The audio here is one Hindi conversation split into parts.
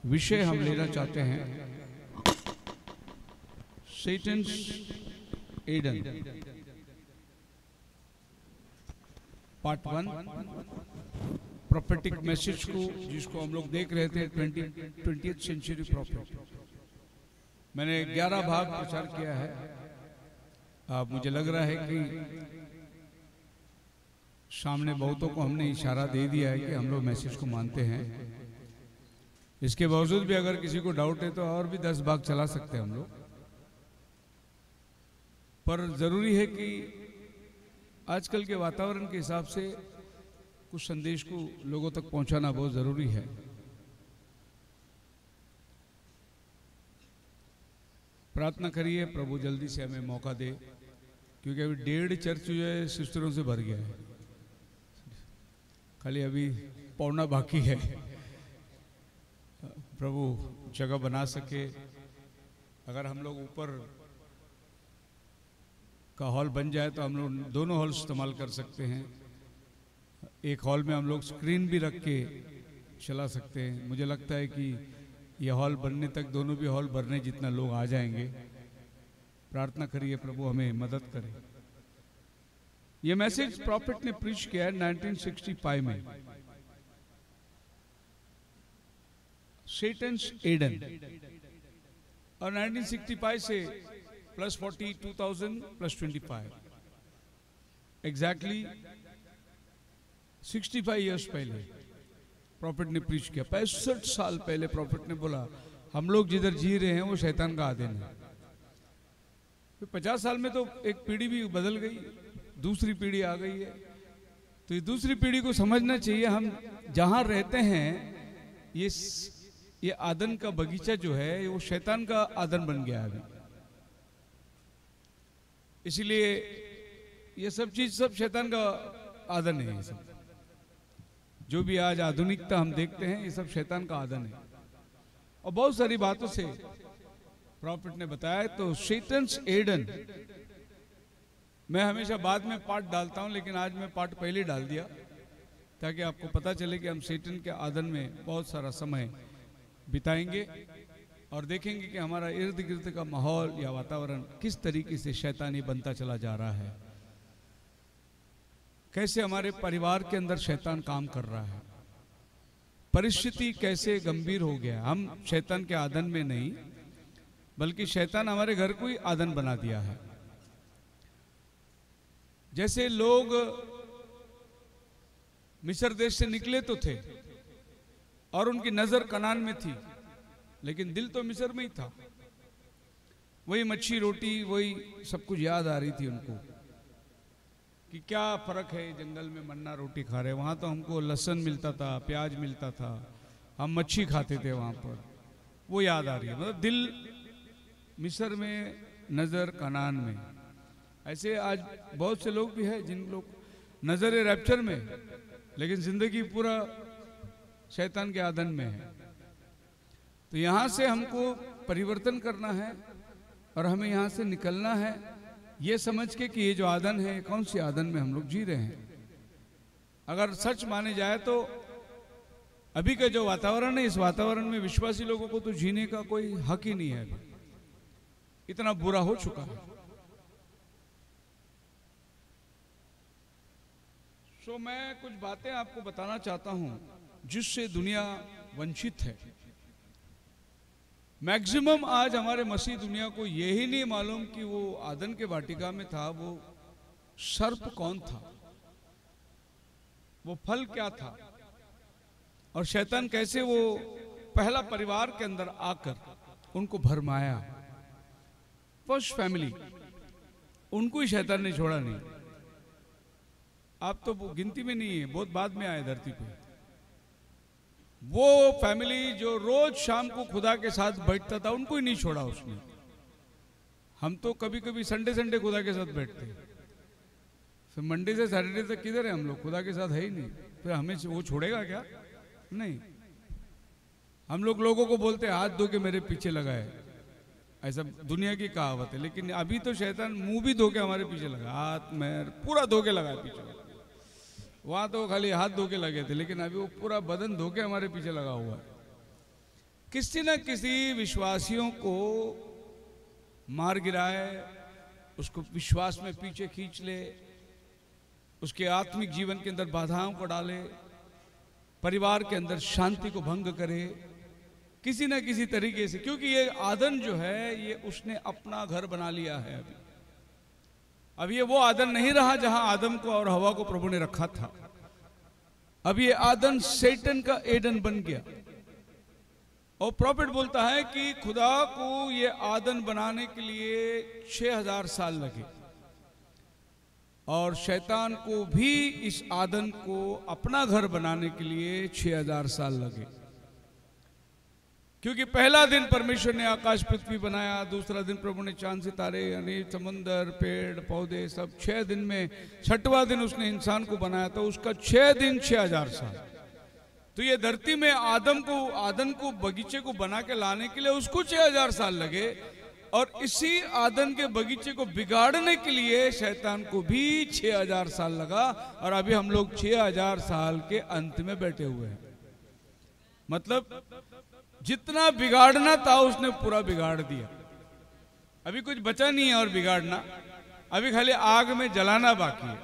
विषय हम लेना चाहते हैं Satan's Eden, part 1, prophetic message को जिसको हम लोग देख रहे थे 20th सेंचुरी प्रॉफिट। मैंने 11 भाग प्रचार किया है। अब मुझे लग रहा है कि सामने बहुतों को हमने इशारा दे दिया है कि हम लोग मैसेज को मानते हैं। इसके बावजूद भी अगर किसी को डाउट है तो और भी 10 भाग चला सकते हैं हम लोग, पर जरूरी है कि आजकल के वातावरण के हिसाब से कुछ संदेश को लोगों तक पहुंचाना बहुत जरूरी है। प्रार्थना करिए प्रभु जल्दी से हमें मौका दे, क्योंकि अभी 1.5 चर्च जो है सिस्टरों से भर गया है, खाली अभी पौना बाकी है। प्रभु जगह बना सके। अगर हम लोग ऊपर का हॉल बन जाए तो हम लोग दोनों हॉल इस्तेमाल कर सकते हैं। एक हॉल में हम लोग स्क्रीन भी रख के चला सकते हैं। मुझे लगता है कि यह हॉल बनने तक दोनों भी हॉल भरने जितना लोग आ जाएंगे। प्रार्थना करिए प्रभु हमें मदद करे। यह मैसेज प्रॉफिट ने प्रीच किया है 1965 में, सेटन्स एडन, और 1965 से +40, 2000 +25, एग्जैक्टली 65 इयर्स पहले प्रॉफिट ने प्रीच किया। 65 साल पहले प्रॉफिट ने बोला हम लोग जिधर जी रहे हैं वो शैतान का आधीन है। तो 50 साल में तो एक पीढ़ी भी बदल गई, दूसरी पीढ़ी आ गई है। तो ये दूसरी पीढ़ी को समझना चाहिए हम जहां रहते हैं ये आदन का बगीचा जो है वो शैतान का आदन बन गया है अभी। इसीलिए ये सब चीज सब शैतान का आदन है। ये सब जो भी आज आधुनिकता हम देखते हैं ये सब शैतान का आदन है। और बहुत सारी बातों से प्रॉफिट ने बताया। तो सेटन्स एडन मैं हमेशा बाद में पार्ट डालता हूं, लेकिन आज मैं पार्ट पहले डाल दिया ताकि आपको पता चले कि हम सेटन के आदन में बहुत सारा समय बिताएंगे और देखेंगे कि हमारा इर्द गिर्द का माहौल या वातावरण किस तरीके से शैतानी बनता चला जा रहा है, कैसे हमारे परिवार के अंदर शैतान काम कर रहा है, परिस्थिति कैसे गंभीर हो गया। हम शैतान के आदन में नहीं बल्कि शैतान हमारे घर को ही आदन बना दिया है। जैसे लोग मिस्र देश से निकले तो थे और उनकी नजर कनान में थी, लेकिन दिल तो मिस्र में ही था। वही मच्छी रोटी वही सब कुछ याद आ रही थी उनको कि क्या फर्क है जंगल में मन्ना रोटी खा रहे, वहां तो हमको लहसुन मिलता था, प्याज मिलता था, हम मच्छी खाते थे वहां पर। वो याद आ रही है, मतलब दिल मिस्र में, नजर कनान में। ऐसे आज बहुत से लोग भी हैं जिन लोग नजर रैप्चर में, लेकिन जिंदगी पूरा शैतान के आदन में है। तो यहां से हमको परिवर्तन करना है और हमें यहां से निकलना है ये समझ के कि ये जो आदन है कौन सी आदन में हम लोग जी रहे हैं। अगर सच माने जाए तो अभी का जो वातावरण है इस वातावरण में विश्वासी लोगों को तो जीने का कोई हक ही नहीं है। अभी इतना बुरा हो चुका है। सो मैं कुछ बातें आपको बताना चाहता हूं जिससे दुनिया वंचित है। मैक्सिमम आज हमारे मसीह दुनिया को यही नहीं मालूम कि वो आदन के वाटिका में था वो सर्प कौन था, वो फल क्या था, और शैतान कैसे वो पहला परिवार के अंदर आकर उनको भरमाया। फर्स्ट फैमिली, उनको ही शैतान ने छोड़ा नहीं। आप तो वो गिनती में नहीं है, बहुत बाद में आए धरती पे। वो फैमिली जो रोज शाम को खुदा के साथ बैठता था उनको ही नहीं छोड़ा उसने। हम तो कभी कभी संडे खुदा के साथ बैठते, फिर मंडे से सैटरडे तक किधर है हम लोग, खुदा के साथ है ही नहीं। फिर हमें वो छोड़ेगा क्या? नहीं। हम लोगों को बोलते हाथ धो के मेरे पीछे लगाए, ऐसा दुनिया की कहावत है। लेकिन अभी तो शैतान मुंह भी धो के हमारे पीछे लगा, हाथ में पूरा धो के लगा पीछे। वहां तो खाली हाथ धो के लगे थे, लेकिन अभी वो पूरा बदन धो के हमारे पीछे लगा हुआ है। किसी न किसी विश्वासियों को मार गिराए, उसको विश्वास में पीछे खींच ले, उसके आत्मिक जीवन के अंदर बाधाओं को डाले, परिवार के अंदर शांति को भंग करे किसी न किसी तरीके से। क्योंकि ये आदन जो है ये उसने अपना घर बना लिया है। अब ये वो आदन नहीं रहा जहां आदम को और हवा को प्रभु ने रखा था। अब ये आदन सैटन का एडन बन गया। और प्रॉफिट बोलता है कि खुदा को ये आदन बनाने के लिए 6000 साल लगे और शैतान को भी इस आदन को अपना घर बनाने के लिए 6000 साल लगे। क्योंकि पहला दिन परमेश्वर ने आकाश पृथ्वी बनाया, दूसरा दिन प्रभु ने चांद सितारे यानी समुंदर पेड़ पौधे सब 6 दिन में, छठवां दिन उसने इंसान को बनाया। तो उसका 6 दिन 6000 साल। तो ये धरती में आदन को बगीचे को बना के लाने के लिए उसको 6000 साल लगे। और इसी आदन के बगीचे को बिगाड़ने के लिए शैतान को भी 6000 साल लगा। और अभी हम लोग 6000 साल के अंत में बैठे हुए हैं। मतलब जितना बिगाड़ना था उसने पूरा बिगाड़ दिया। अभी कुछ बचा नहीं है और बिगाड़ना, अभी खाली आग में जलाना बाकी है,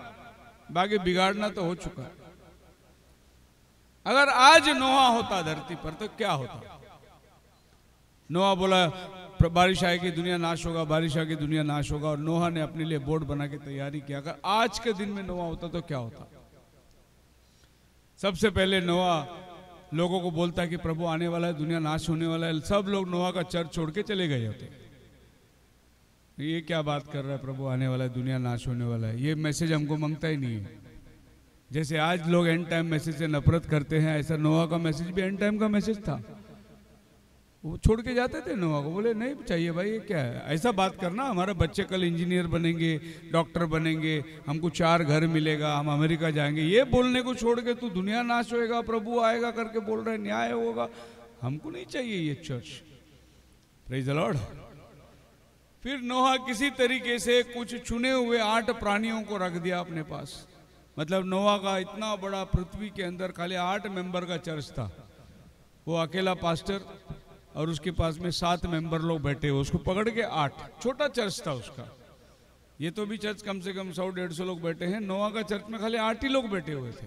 बाकी बिगाड़ना तो हो चुका है। अगर आज नोहा होता धरती पर तो क्या होता? नोहा बोला बारिश आएगी दुनिया नाश होगा, बारिश आएगी दुनिया नाश होगा। और नोहा ने अपने लिए बोर्ड बना के तैयारी किया। अगर आज के दिन में नोहा होता तो क्या होता? सबसे पहले नोहा लोगों को बोलता है कि प्रभु आने वाला है, दुनिया नाश होने वाला है। सब लोग नोहा का चर्च छोड़ के चले गए होते। ये क्या बात कर रहा है, प्रभु आने वाला है, दुनिया नाश होने वाला है। ये मैसेज हमको मांगता ही नहीं है। जैसे आज लोग एंड टाइम मैसेज से नफरत करते हैं, ऐसा नोहा का मैसेज भी एंड टाइम का मैसेज था। वो छोड़ के जाते थे नोहा को, बोले नहीं चाहिए भाई, ये क्या है ऐसा बात करना, हमारे बच्चे कल इंजीनियर बनेंगे, डॉक्टर बनेंगे, हमको 4 घर मिलेगा, हम अमेरिका जाएंगे। ये बोलने को छोड़ के तू दुनिया नाश होएगा, प्रभु आएगा करके बोल रहे, न्याय होगा। हमको नहीं चाहिए ये चर्च। Praise the Lord. फिर नोहा किसी तरीके से कुछ चुने हुए 8 प्राणियों को रख दिया अपने पास। मतलब नोहा का इतना बड़ा पृथ्वी के अंदर खाली 8 मेंबर का चर्च था। वो अकेला पास्टर और उसके पास में 7 मेंबर लोग बैठे हुए, उसको पकड़ के 8, छोटा चर्च था उसका। ये तो भी चर्च कम से कम 100-150 लोग बैठे हैं, नोहा का चर्च में खाली 8 ही लोग बैठे हुए थे।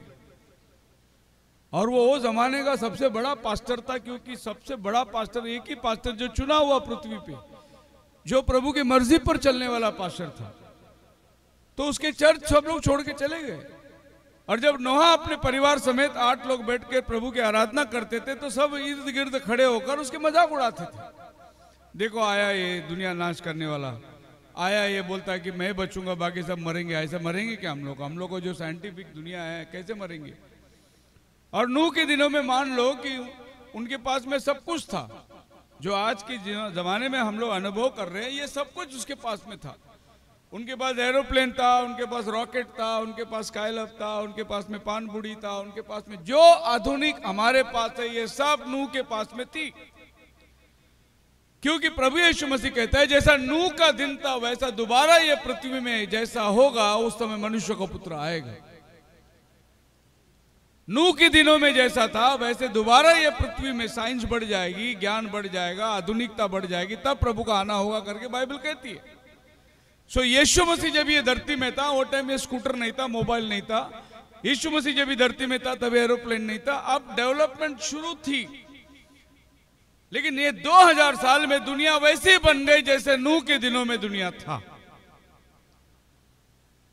और वो जमाने का सबसे बड़ा पास्टर था। क्योंकि सबसे बड़ा पास्टर एक ही पास्टर जो चुना हुआ पृथ्वी पे, जो प्रभु की मर्जी पर चलने वाला पास्टर था। तो उसके चर्च सब लोग छोड़ के चले गए। और जब नोहा अपने परिवार समेत 8 लोग बैठ के प्रभु की आराधना करते थे तो सब इर्द गिर्द खड़े होकर उसके मजाक उड़ाते थे। देखो आया ये दुनिया नाश करने वाला, आया ये बोलता है कि मैं बचूंगा बाकी सब मरेंगे। ऐसा मरेंगे क्या हम लोग को जो साइंटिफिक दुनिया है कैसे मरेंगे? और नूह के दिनों में मान लो कि उनके पास में सब कुछ था जो आज के जमाने में हम लोग अनुभव कर रहे हैं, ये सब कुछ उसके पास में था। उनके पास एरोप्लेन था, उनके पास रॉकेट था, उनके पास स्काईलैब था, उनके पास में पानबुड़ी था, उनके पास में जो आधुनिक हमारे पास है ये सब नूह के पास में थी। क्योंकि प्रभु यीशु मसीह कहता है जैसा नूह का दिन था वैसा दोबारा ये पृथ्वी में जैसा होगा उस समय मनुष्य का पुत्र आएगा। नूह के दिनों में जैसा था वैसे दोबारा ये पृथ्वी में साइंस बढ़ जाएगी, ज्ञान बढ़ जाएगा, आधुनिकता बढ़ जाएगी, तब प्रभु का आना होगा करके बाइबल कहती है। सो यीशु मसीह जब ये धरती में था वो टाइम ये स्कूटर नहीं था, मोबाइल नहीं था। यीशु मसीह जब ये धरती में था तब एरोप्लेन नहीं था। अब डेवलपमेंट शुरू थी, लेकिन ये 2000 साल में दुनिया वैसे बन गई जैसे नूह के दिनों में दुनिया था।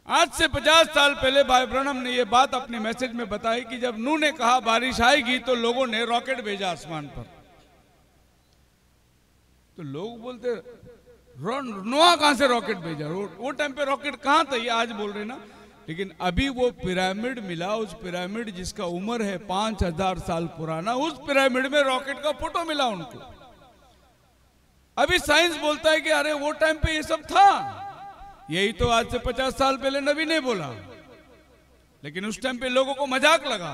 आज से 50 साल पहले भाई ब्रनम ने ये बात अपने मैसेज में बताई कि जब नूह ने कहा बारिश आएगी तो लोगों ने रॉकेट भेजा आसमान पर। तो लोग बोलते नोहा कहां से रॉकेट भेजा? वो टाइम पे रॉकेट कहां था, ये आज बोल रहे ना। लेकिन अभी वो पिरामिड मिला, उस पिरामिड जिसका उम्र है 5000 साल पुराना, उस पिरामिड में रॉकेट का फोटो मिला उनको। अभी साइंस बोलता है कि अरे वो टाइम पे ये सब था। यही तो आज से 50 साल पहले नबी ने बोला, लेकिन उस टाइम पे लोगों को मजाक लगा।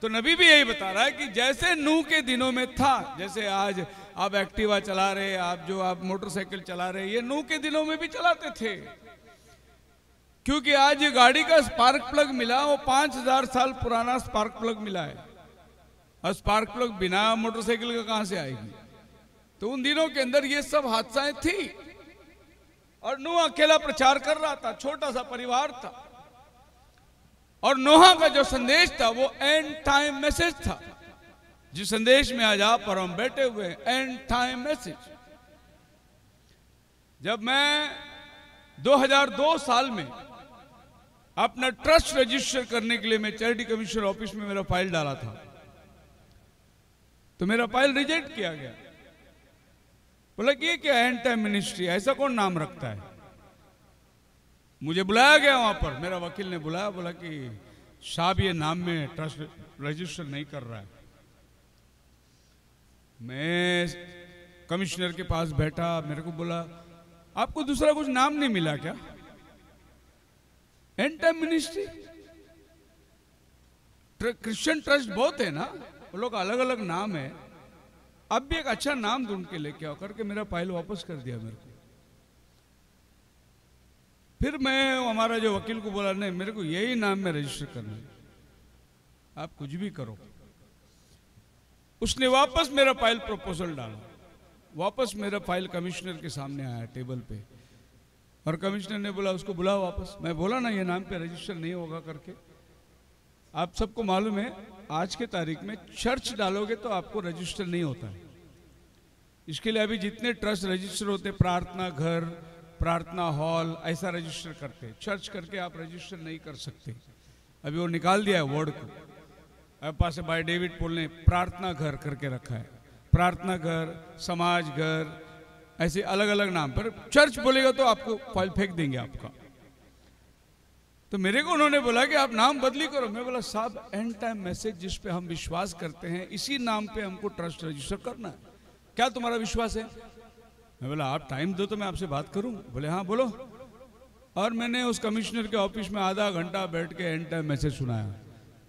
तो नबी भी यही बता रहा है कि जैसे नूह के दिनों में था, जैसे आज आप एक्टिवा चला रहे, आप मोटरसाइकिल चला रहे, ये नूह के दिनों में भी चलाते थे। क्योंकि आज ये गाड़ी का स्पार्क प्लग मिला, वो 5000 साल पुराना स्पार्क प्लग मिला है। और स्पार्क प्लग बिना मोटरसाइकिल का कहां से आएगी? तो उन दिनों के अंदर ये सब हादसाएं थी और नूह अकेला प्रचार कर रहा था, छोटा सा परिवार था। और नोहा का जो संदेश था वो एंड टाइम मैसेज था, जिस संदेश में आज आप और हम बैठे हुए हैं, एंड टाइम मैसेज। जब मैं 2002 साल में अपना ट्रस्ट रजिस्टर करने के लिए मैं चैरिटी कमिश्नर ऑफिस में मेरा फाइल डाला था, तो मेरा फाइल रिजेक्ट किया गया। बोला कि ये क्या एंड टाइम मिनिस्ट्री, ऐसा कौन नाम रखता है? मुझे बुलाया गया वहां पर, मेरा वकील ने बुलाया, बोला कि साहब ये नाम में ट्रस्ट रजिस्टर नहीं कर रहा है। मैं कमिश्नर के पास बैठा, मेरे को बोला आपको दूसरा कुछ नाम नहीं मिला क्या? And time ministry, Christian trust बहुत है ना, वो लोग अलग अलग नाम है, अब भी एक अच्छा नाम ढूंढ के लेके आओ करके मेरा फाइल वापस कर दिया मेरे को। फिर मैं हमारा जो वकील को बोला नहीं, मेरे को यही नाम में रजिस्टर करना है, आप कुछ भी करो। उसने वापस मेरा फाइल प्रपोजल डाला, वापस मेरा फाइल कमिश्नर के सामने आया टेबल पे, और कमिश्नर ने बोला उसको बुलाओ वापस। मैं बोला ना ये नाम पे रजिस्टर नहीं होगा करके। आप सबको मालूम है आज के तारीख में चर्च डालोगे तो आपको रजिस्टर नहीं होता है। इसके लिए अभी जितने ट्रस्ट रजिस्टर होते, प्रार्थना घर, प्रार्थना हॉल, ऐसा रजिस्टर करते, चर्च करके आप रजिस्टर नहीं कर सकते। अभी वो निकाल दिया है वर्ड को, पास बाय डेविड पोल ने प्रार्थना घर करके रखा है, प्रार्थना घर, समाज घर, ऐसे अलग अलग नाम पर। चर्च बोलेगा तो आपको फाइल फेंक देंगे आपका। तो मेरे को उन्होंने बोला कि आप नाम बदली करो। मैं बोला साहब एंड टाइम मैसेज जिस पे हम विश्वास करते हैं, इसी नाम पे हमको ट्रस्ट रजिस्टर करना है, क्या तुम्हारा विश्वास है? मैं बोला आप टाइम दो तो मैं आपसे बात करूं। बोले हाँ बोलो। और मैंने उस कमिश्नर के ऑफिस में आधा घंटा बैठ के एंड टाइम मैसेज सुनाया।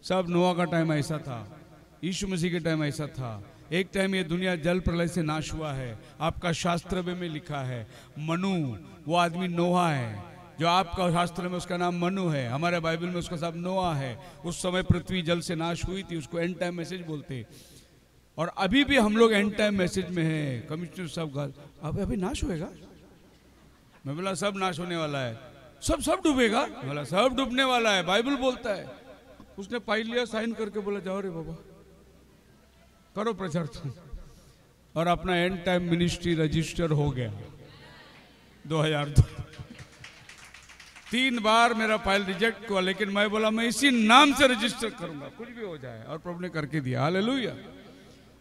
सब नोआ का टाइम ऐसा था, यीशु मसीह के टाइम ऐसा था, एक टाइम ये दुनिया जल प्रलय से नाश हुआ है, आपका शास्त्र में लिखा है मनु, वो आदमी नोहा है, जो आपका शास्त्र में उसका नाम मनु है, हमारे बाइबल में उसका नाम नोआ है। उस समय पृथ्वी जल से नाश हुई थी, उसको एंड टाइम मैसेज बोलते। और अभी भी हम लोग एंड टाइम मैसेज में हैं। कमिश्नर साहब अब अभी नाश होएगा? मैं बोला सब नाश होने वाला है। सब डूबेगा? बोला सब डूबने वाला है, बाइबल बोलता है। उसने फाइल लिया, साइन करके बोला जाओ रे बाबा करो प्रचार तुम। और अपना एंड टाइम मिनिस्ट्री रजिस्टर हो गया 2002। 3 बार मेरा फाइल रिजेक्ट हुआ, लेकिन मैं बोला मैं इसी नाम से रजिस्टर करूंगा, कुछ भी हो जाए। और प्रभु ने करके दिया, हालेलुया।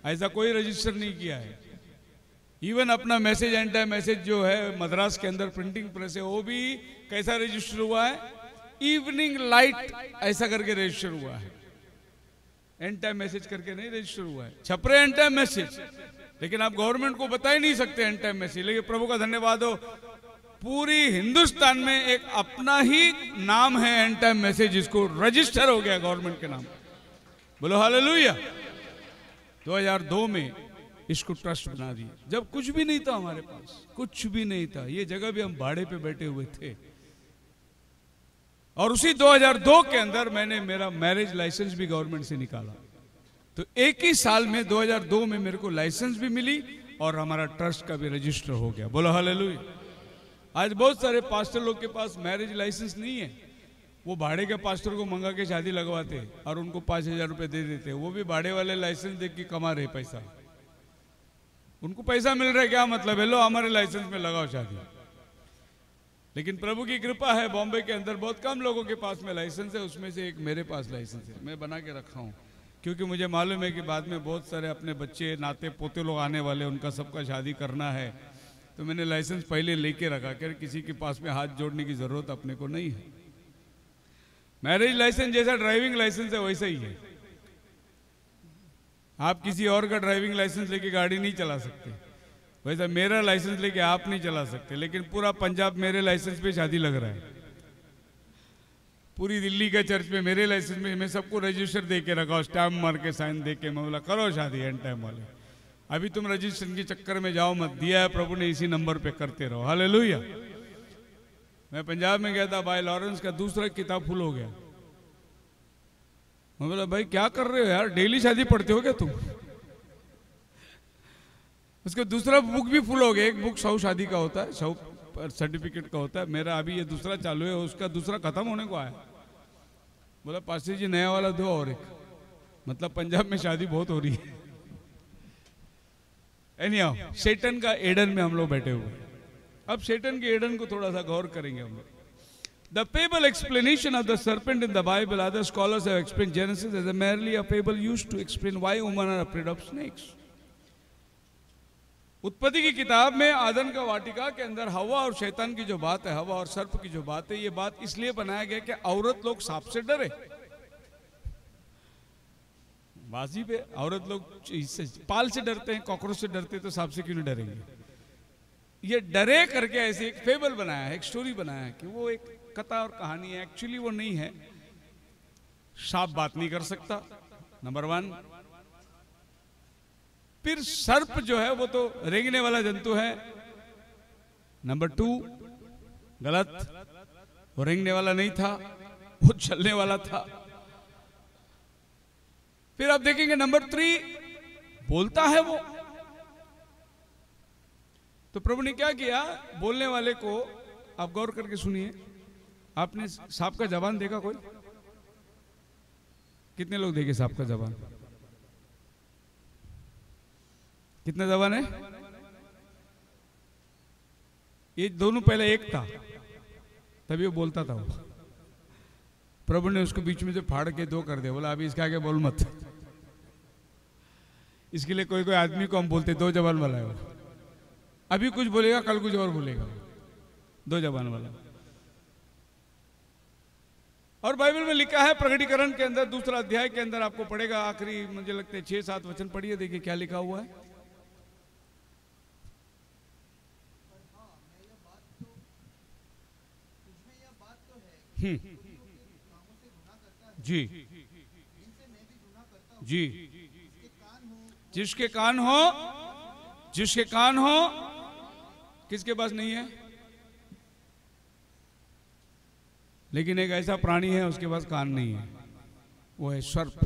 ऐसा कोई रजिस्टर नहीं किया है। इवन अपना मैसेज एंड टाइम मैसेज जो है मद्रास के अंदर प्रिंटिंग प्रेस है, वो भी कैसा रजिस्टर हुआ है? इवनिंग लाइट ऐसा करके रजिस्टर हुआ है, एंड टाइम मैसेज करके नहीं रजिस्टर हुआ है। छपरे एंड टाइम मैसेज, लेकिन आप गवर्नमेंट को बता ही नहीं सकते एंड टाइम मैसेज। लेकिन प्रभु का धन्यवाद हो, पूरी हिंदुस्तान में एक अपना ही नाम है एंड टाइम मैसेज, जिसको रजिस्टर हो गया गवर्नमेंट के नाम। बोलो हालेलुया। 2002 में इसको ट्रस्ट बना दिया, जब कुछ भी नहीं था हमारे पास, कुछ भी नहीं था। ये जगह भी हम भाड़े पे बैठे हुए थे। और उसी 2002 के अंदर मैंने मेरा मैरिज लाइसेंस भी गवर्नमेंट से निकाला। तो एक ही साल में 2002 में मेरे को लाइसेंस भी मिली और हमारा ट्रस्ट का भी रजिस्टर हो गया। बोलो हालेलुया। आज बहुत सारे पास्टर लोग के पास मैरिज लाइसेंस नहीं है, वो भाड़े के पास्टर को मंगा के शादी लगवाते और उनको 5,000 रुपए दे देते। वो भी भाड़े वाले लाइसेंस देख के कमा रहे पैसा, उनको पैसा मिल रहा है, क्या मतलब है, लो हमारे लाइसेंस में लगाओ शादी। लेकिन प्रभु की कृपा है, बॉम्बे के अंदर बहुत कम लोगों के पास में लाइसेंस है, उसमें से एक मेरे पास लाइसेंस है। मैं बना के रखा हूँ, क्योंकि मुझे मालूम है कि बाद में बहुत सारे अपने बच्चे नाते पोते लोग आने वाले, उनका सबका शादी करना है। तो मैंने लाइसेंस पहले लेके रखा कि किसी के पास में हाथ जोड़ने की जरूरत अपने को नहीं है। मैरिज लाइसेंस जैसा ड्राइविंग लाइसेंस है वैसा ही है। आप किसी और का ड्राइविंग लाइसेंस लेके गाड़ी नहीं चला सकते, वैसा मेरा लाइसेंस लेके आप नहीं चला सकते। लेकिन पूरा पंजाब मेरे लाइसेंस पे शादी लग रहा है, पूरी दिल्ली का चर्च में मेरे लाइसेंस में। मैं सबको रजिस्टर दे के रखा, स्टैम्प मार के साइन दे के, मैं बोला करो शादी एंड टाइम वाले। अभी तुम रजिस्ट्रेशन के चक्कर में जाओ मत, दिया है प्रभु ने, इसी नंबर पे करते रहो। हालेलुया। मैं पंजाब में गया था, भाई लॉरेंस का दूसरा किताब फुल हो गया। मैं बोला भाई क्या कर रहे हो यार, डेली शादी पढ़ते हो क्या तुम? उसका दूसरा बुक भी फुल हो गया। एक बुक 100 शादी का होता है, 100 सर्टिफिकेट का होता है, मेरा अभी ये दूसरा चालू है, उसका दूसरा खत्म होने को आया। बोला पास्टर जी नया वाला दो और एक, मतलब पंजाब में शादी बहुत हो रही है। एनीहाउ, शैतान का एडन में हम लोग बैठे हुए। अब शैतान के एडन को थोड़ा सा गौर करेंगे हम लोग। The fable explanation of the serpent in the Bible, other scholars have explained Genesis as a merely a fable used to explain why women are afraid of snakes. उत्पत्ति की किताब में आदम का वाटिका के अंदर हवा और शैतान की जो बात है, हवा और सर्प की जो बात है, ये बात इसलिए बनाया गया कि औरत लोग सांप से डरे। बाजी पे औरत लोग इससे पाल से डरते हैं, कॉकरोच से डरते हैं, तो सांप से क्यों नहीं डरेंगे? ये डरे करके ऐसे एक फेबल बनाया है, एक स्टोरी बनाया है कि वो एक कथा और कहानी है। एक्चुअली वो नहीं है। सांप बात नहीं कर सकता, नंबर 1। फिर सर्प जो है वो तो रेंगने वाला जंतु है, नंबर 2 गलत, वो रेंगने वाला नहीं था, वो चलने वाला था। फिर आप देखेंगे नंबर 3 बोलता है वो। तो प्रभु ने क्या किया, बोलने वाले को आप गौर करके सुनिए। आपने सांप का जबान देखा कोई? कितने लोग देखे सांप का जबान? कितने जबान है? ये दोनों पहले एक था, तभी वो बोलता था वो। प्रभु ने उसको बीच में से फाड़ के 2 कर दिया। बोला अभी इसके आगे बोल मत। इसके लिए कोई कोई आदमी को हम बोलते 2 जबान वाला है वो। अभी कुछ बोलेगा, कल कुछ और बोलेगा, 2 जबान वाला। और बाइबल में लिखा है, प्रकटीकरण के अंदर 2 अध्याय के अंदर आपको पढ़ेगा, आखिरी मुझे लगता है 6-7 वचन पढ़िए, देखिए क्या लिखा हुआ है। जी जी, जिसके कान हो, जिसके कान हो, किसके पास नहीं है? लेकिन एक ऐसा प्राणी है उसके पास कान नहीं है, वो है सर्प।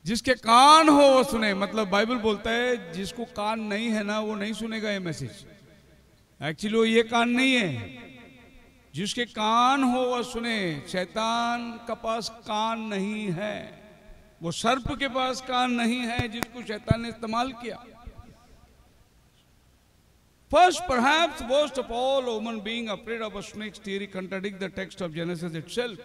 जिसके कान हो वो सुने। मतलब बाइबल बोलता है जिसको कान नहीं है ना, वो नहीं सुनेगा ये मैसेज। एक्चुअली वो ये कान नहीं है। जिसके कान हो वह सुने। शैतान का पास कान नहीं है, वो सर्प के पास कान नहीं है जिसको शैतान ने इस्तेमाल किया। First, perhaps worst of all, woman being afraid of a snake's theory contradicts the text of Genesis itself.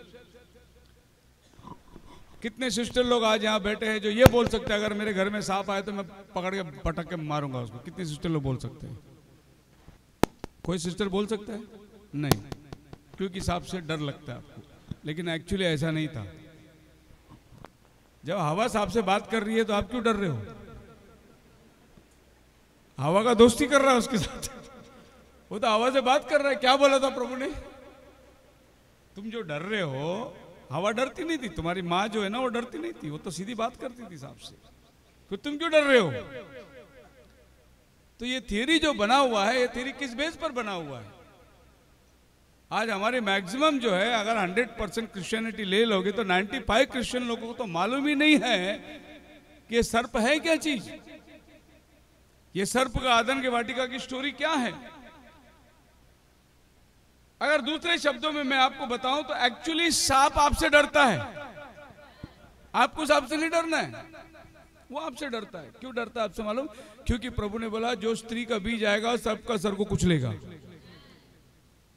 कितने सिस्टर लोग आज यहाँ बैठे हैं जो ये बोल सकते हैं अगर मेरे घर में सांप आए तो मैं पकड़ के पटक के मारूंगा उसको? कितने सिस्टर लोग बोल सकते हैं? कोई सिस्टर बोल सकता है? नहीं, क्योंकि सांप से डर लगता है आपको। लेकिन एक्चुअली ऐसा नहीं था। जब हवा सांप से बात कर रही है तो आप क्यों डर रहे हो? हवा का दोस्ती कर रहा है उसके साथ। वो तो हवा से बात कर रहा है। क्या बोला था प्रभु ने? तुम जो डर रहे हो, हवा डरती नहीं थी। तुम्हारी माँ जो है ना, वो डरती नहीं थी, वो तो सीधी बात करती थी सांप से। तो तुम क्यों डर रहे हो? तो ये थियरी जो बना हुआ है, ये थियरी किस बेस पर बना हुआ है? आज हमारे मैक्सिमम जो है, अगर 100% क्रिश्चियनिटी ले लोगे तो 95 क्रिश्चियन लोगों को तो मालूम ही नहीं है कि ये सर्प है क्या चीज। ये सर्प का आदम के वाटिका की स्टोरी क्या है। अगर दूसरे शब्दों में मैं आपको बताऊं तो एक्चुअली सांप आपसे डरता है। आपको सांप से नहीं डरना है, वो आपसे डरता है। क्यों डरता है आपसे मालूम? क्योंकि प्रभु ने बोला जो स्त्री का बीज आएगा सर्प का सर को कुचलेगा।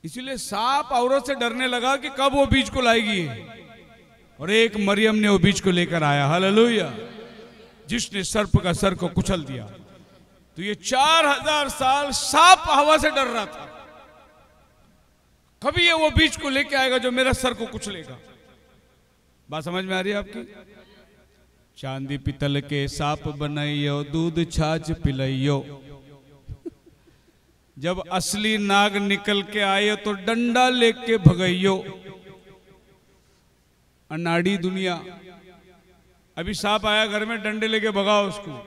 इसीलिए सांप औरत से डरने लगा कि कब वो बीज को लाएगी, और एक मरियम ने वो बीज को लेकर आया। हालेलुया, जिसने सर्प का सर को कुचल दिया। तो ये 4000 साल सांप हवा से डर रहा था, कभी ये वो बीज को लेके आएगा जो मेरा सर को कुचलेगा। बात समझ में आ रही है आपकी? चांदी पितल के सांप बनाइयो, दूध छाछ पिलाइयो। जब असली नाग निकल के आए तो डंडा लेके भगाइयो। अनाड़ी दुनिया। अभी सांप आया घर में, डंडे लेके भगाओ उसको,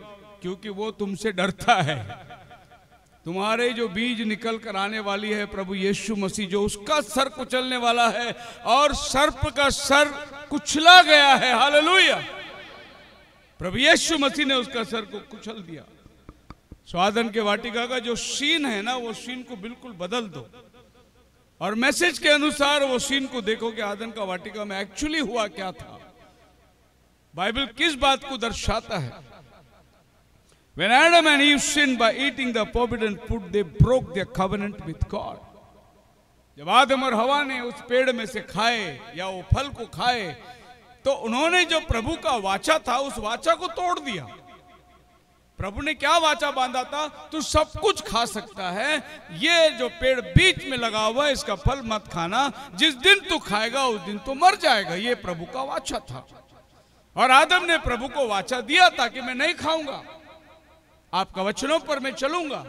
क्योंकि वो तुमसे डरता है। तुम्हारे जो बीज निकल कर आने वाली है प्रभु यीशु मसीह, जो उसका सर कुचलने वाला है। और सर्प का सर कुचला गया है। हालेलुया। प्रभु यीशु मसीह ने उसका सर को कुचल दिया। स्वादन के वाटिका का जो सीन है ना, वो सीन को बिल्कुल बदल दो और मैसेज के अनुसार वो सीन को देखो कि आदन का वाटिका में एक्चुअली हुआ क्या था। बाइबल किस बात को दर्शाता है? When Adam and Eve sinned by eating the forbidden food, they broke their covenant with God. जब आदम और हवा ने उस पेड़ में से खाए या वो फल को खाए तो उन्होंने जो प्रभु का वाचा था उस वाचा को तोड़ दिया। प्रभु ने क्या वाचा बांधा था? तू सब कुछ खा सकता है, ये जो पेड़ बीच में लगा हुआ है इसका फल मत खाना, जिस दिन तू खाएगा उस दिन तू मर जाएगा। ये प्रभु का वाचा था। और आदम ने प्रभु को वाचा दिया था कि मैं नहीं खाऊंगा, आपका वचनों पर मैं चलूंगा।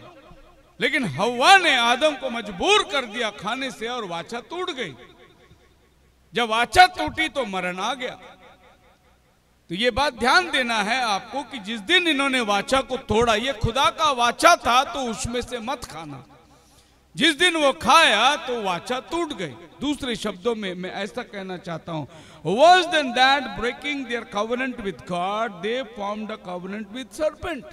लेकिन हव्वा ने आदम को मजबूर कर दिया खाने से और वाचा टूट गई। जब वाचा टूटी तो मरण आ गया। तो ये बात ध्यान देना है आपको कि जिस दिन इन्होंने वाचा को तोड़ा, ये खुदा का वाचा था तो उसमें से मत खाना। जिस दिन वो खाया तो वाचा टूट गई। दूसरे शब्दों में मैं ऐसा कहना चाहता हूं, worse than that, breaking their covenant with God, they formed a covenant with serpent.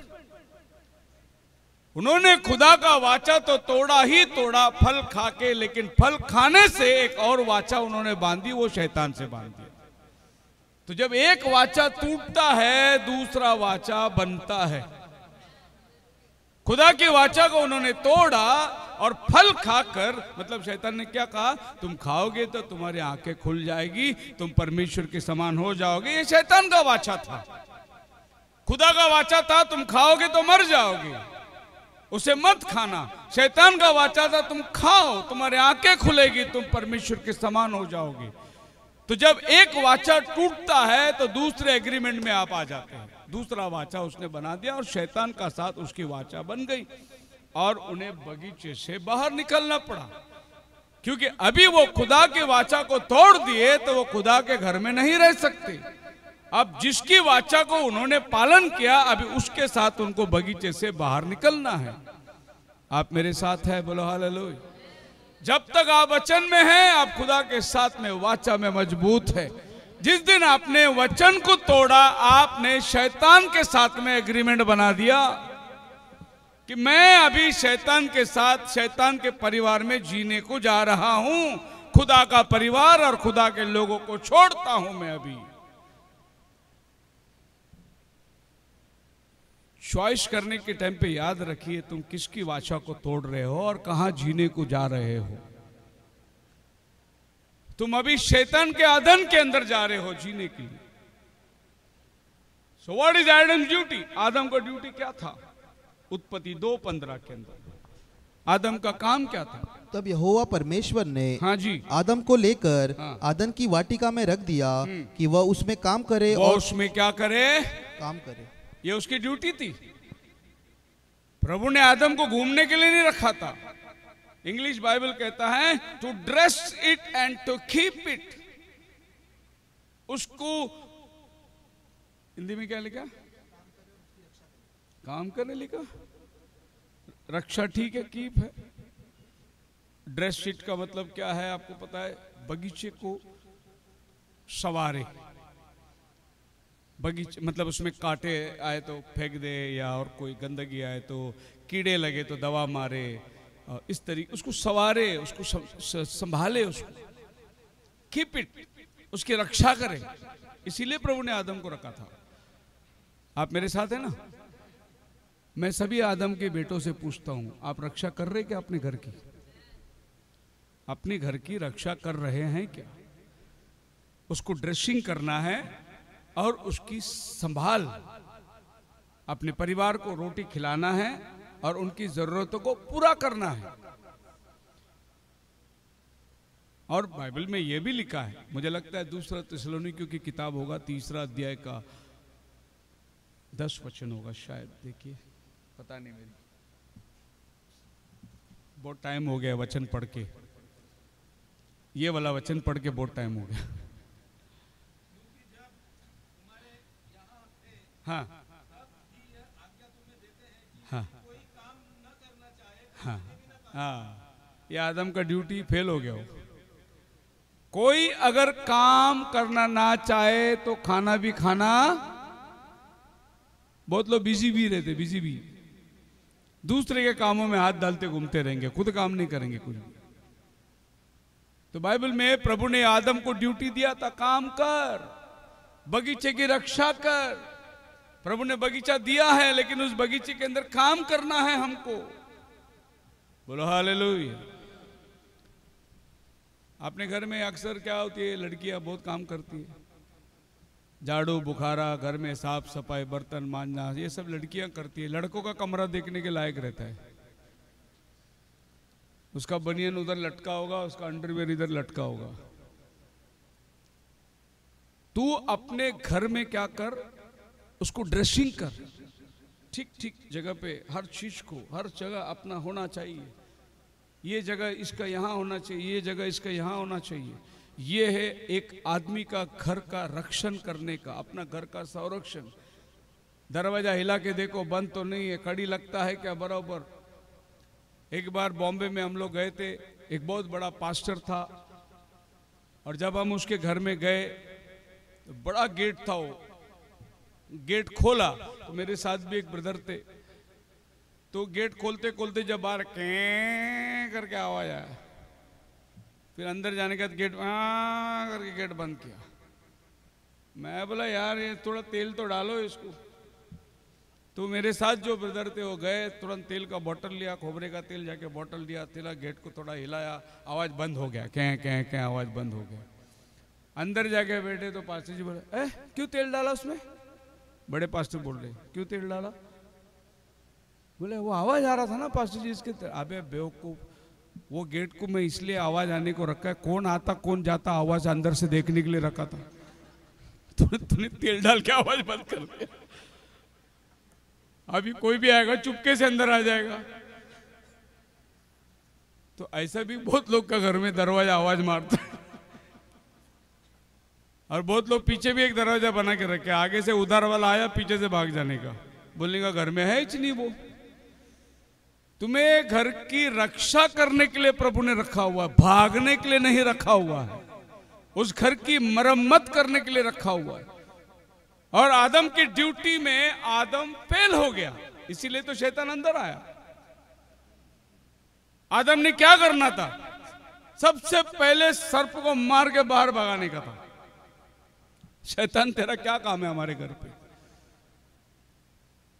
उन्होंने खुदा का वाचा तो तोड़ा ही तोड़ा फल खाके, लेकिन फल खाने से एक और वाचा उन्होंने बांधी, वो शैतान से बांध दिया। तो जब एक वाचा टूटता है दूसरा वाचा बनता है। खुदा की वाचा को उन्होंने तोड़ा और फल खाकर, मतलब शैतान ने क्या कहा? तुम खाओगे तो तुम्हारी आंखें खुल जाएगी, तुम परमेश्वर के समान हो जाओगे। ये शैतान का वाचा था। खुदा का वाचा था तुम खाओगे तो मर जाओगे, उसे मत खाना। शैतान का वाचा था तुम खाओ, तुम्हारी आंखें खुलेगी, तुम परमेश्वर के समान हो जाओगे। तो जब एक वाचा टूटता है तो दूसरे एग्रीमेंट में आप आ जाते हैं। दूसरा वाचा उसने बना दिया और शैतान का साथ उसकी वाचा बन गई और उन्हें बगीचे से बाहर निकलना पड़ा, क्योंकि अभी वो खुदा के वाचा को तोड़ दिए तो वो खुदा के घर में नहीं रह सकते। अब जिसकी वाचा को उन्होंने पालन किया, अभी उसके साथ उनको बगीचे से बाहर निकलना है। आप मेरे साथ है? बोलो हालेलुया। जब तक आप वचन में हैं, आप खुदा के साथ में वाचा में मजबूत है। जिस दिन आपने वचन को तोड़ा, आपने शैतान के साथ में एग्रीमेंट बना दिया कि मैं अभी शैतान के साथ, शैतान के परिवार में जीने को जा रहा हूं। खुदा का परिवार और खुदा के लोगों को छोड़ता हूं मैं अभी। चॉइस करने के टाइम पे याद रखिए तुम किसकी वाचा को तोड़ रहे हो और कहां जीने को जा रहे हो। तुम अभी शैतान के आदन के अंदर जा रहे हो जीने के लिए। So what is Adam's duty? आदम का ड्यूटी क्या था? उत्पत्ति 2:15 के अंदर आदम का काम क्या था? तब यहोवा परमेश्वर ने हाँ जी आदम को लेकर आदन की वाटिका में रख दिया कि वह उसमें काम करे और उसमें क्या करे? काम करे। ये उसकी ड्यूटी थी। प्रभु ने आदम को घूमने के लिए नहीं रखा था। इंग्लिश बाइबल कहता है to dress it and to keep it. उसको हिंदी में क्या लिखा? काम करने लिखा। रक्षा ठीक है, कीप है। ड्रेस इट का मतलब क्या है आपको पता है? बगीचे को सवारे। बगीचे मतलब उसमें कांटे आए तो फेंक दे, या और कोई गंदगी आए तो, कीड़े लगे तो दवा मारे, इस तरीके उसको सवारे, उसको संभाले, उसको कीप इट, उसकी रक्षा करे। इसीलिए प्रभु ने आदम को रखा था। आप मेरे साथ है ना? मैं सभी आदम के बेटों से पूछता हूं, आप रक्षा कर रहे क्या अपने घर की? अपने घर की रक्षा कर रहे हैं क्या? उसको ड्रेसिंग करना है और उसकी संभाल, अपने परिवार को रोटी खिलाना है और उनकी जरूरतों को पूरा करना है। और बाइबल में यह भी लिखा है, मुझे लगता है 2 थिस्सलुनीकियों की किताब होगा 3 अध्याय का 10 वचन होगा शायद, देखिए पता नहीं, मेरी बहुत टाइम हो गया वचन पढ़ के, ये वाला वचन पढ़ के बहुत टाइम हो गया। हाँ हाँ हाँ हाँ, ये आदम का ड्यूटी फेल हो गया हो। कोई अगर काम करना ना चाहे तो खाना भी खाना, बहुत लोग बिजी भी रहते, बिजी भी दूसरे के कामों में हाथ डालते घूमते रहेंगे, खुद काम नहीं करेंगे कुछ भी। तो बाइबल में प्रभु ने आदम को ड्यूटी दिया था, काम कर, बगीचे की रक्षा कर। प्रभु ने बगीचा दिया है, लेकिन उस बगीचे के अंदर काम करना है हमको। बोलो हालेलुया। अपने घर में अक्सर क्या होती है, लड़कियां बहुत काम करती है, झाड़ू बुखारा, घर में साफ सफाई, बर्तन मांजना, ये सब लड़कियां करती है। लड़कों का कमरा देखने के लायक रहता है। उसका बनियन उधर लटका होगा, उसका अंडरवेयर इधर लटका होगा। तू अपने घर में क्या कर, उसको ड्रेसिंग कर, ठीक ठीक जगह पे, हर चीज को हर जगह अपना होना चाहिए। ये जगह इसका यहाँ होना चाहिए, ये जगह इसका यहाँ होना चाहिए। ये है एक आदमी का घर का रक्षण करने का, अपना घर का संरक्षण। दरवाजा हिला के देखो, बंद तो नहीं है, कड़ी लगता है क्या बराबर। एक बार बॉम्बे में हम लोग गए थे, एक बहुत बड़ा पास्टर था, और जब हम उसके घर में गए तो बड़ा गेट था, वो गेट खोला तो मेरे साथ भी एक ब्रदर थे। तो गेट खोलते खोलते जब बाहर कैं करके आवाज आया, फिर अंदर जाने का गेट करके गेट बंद किया। मैं बोला यार ये थोड़ा तेल तो डालो इसको। तो मेरे साथ जो ब्रदर थे वो गए, तुरंत तेल का बोतल लिया, खोबरे का तेल, जाके बोतल दिया, तेला, गेट को थोड़ा हिलाया, आवाज बंद हो गया, कैं कैं कैं आवाज बंद हो गया। अंदर जाके बैठे तो पास्टर जी बोले, क्यों तेल डाला उसमें? बड़े पास्टर बोल रहे, क्यों तेल डाला? बोले वो आवाज आ रहा था ना पास्टर जी इसके। अबे बेवकूफ, वो गेट को मैं इसलिए आवाज आने को रखा है, कौन आता कौन जाता आवाज अंदर से देखने के लिए रखा था। तूने तेल डाल के आवाज बंद कर दिया। अभी कोई भी आएगा चुपके से अंदर आ जाएगा। तो ऐसा भी बहुत लोग का घर में दरवाजा आवाज मारता है। और बहुत लोग पीछे भी एक दरवाजा बना के रखे, आगे से उधार वाला आया, पीछे से भाग जाने का, बोलने का घर में है ही नहीं। वो तुम्हें घर की रक्षा करने के लिए प्रभु ने रखा हुआ है, भागने के लिए नहीं रखा हुआ है। उस घर की मरम्मत करने के लिए रखा हुआ है। और आदम की ड्यूटी में आदम फेल हो गया, इसीलिए तो शैतान अंदर आया। आदम ने क्या करना था? सबसे पहले सर्प को मार के बाहर भगाने का था। शैतान तेरा क्या काम है हमारे घर पे?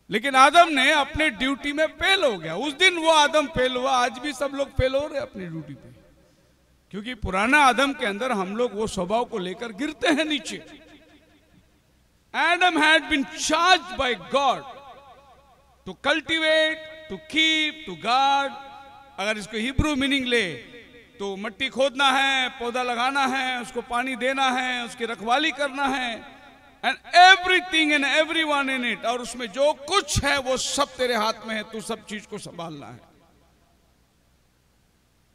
लेकिन आदम ने अपने ड्यूटी में फेल हो गया। उस दिन वो आदम फेल हुआ, आज भी सब लोग फेल हो रहे अपनी ड्यूटी पे, क्योंकि पुराना आदम के अंदर हम लोग वो स्वभाव को लेकर गिरते हैं नीचे। Adam had been charged by God to cultivate, to keep, to guard. अगर इसको हिब्रू मीनिंग ले तो मट्टी खोदना है, पौधा लगाना है, उसको पानी देना है, उसकी रखवाली करना है, and everything and everyone in it, और उसमें जो कुछ है वो सब तेरे हाथ में है, तू सब चीज को संभालना है।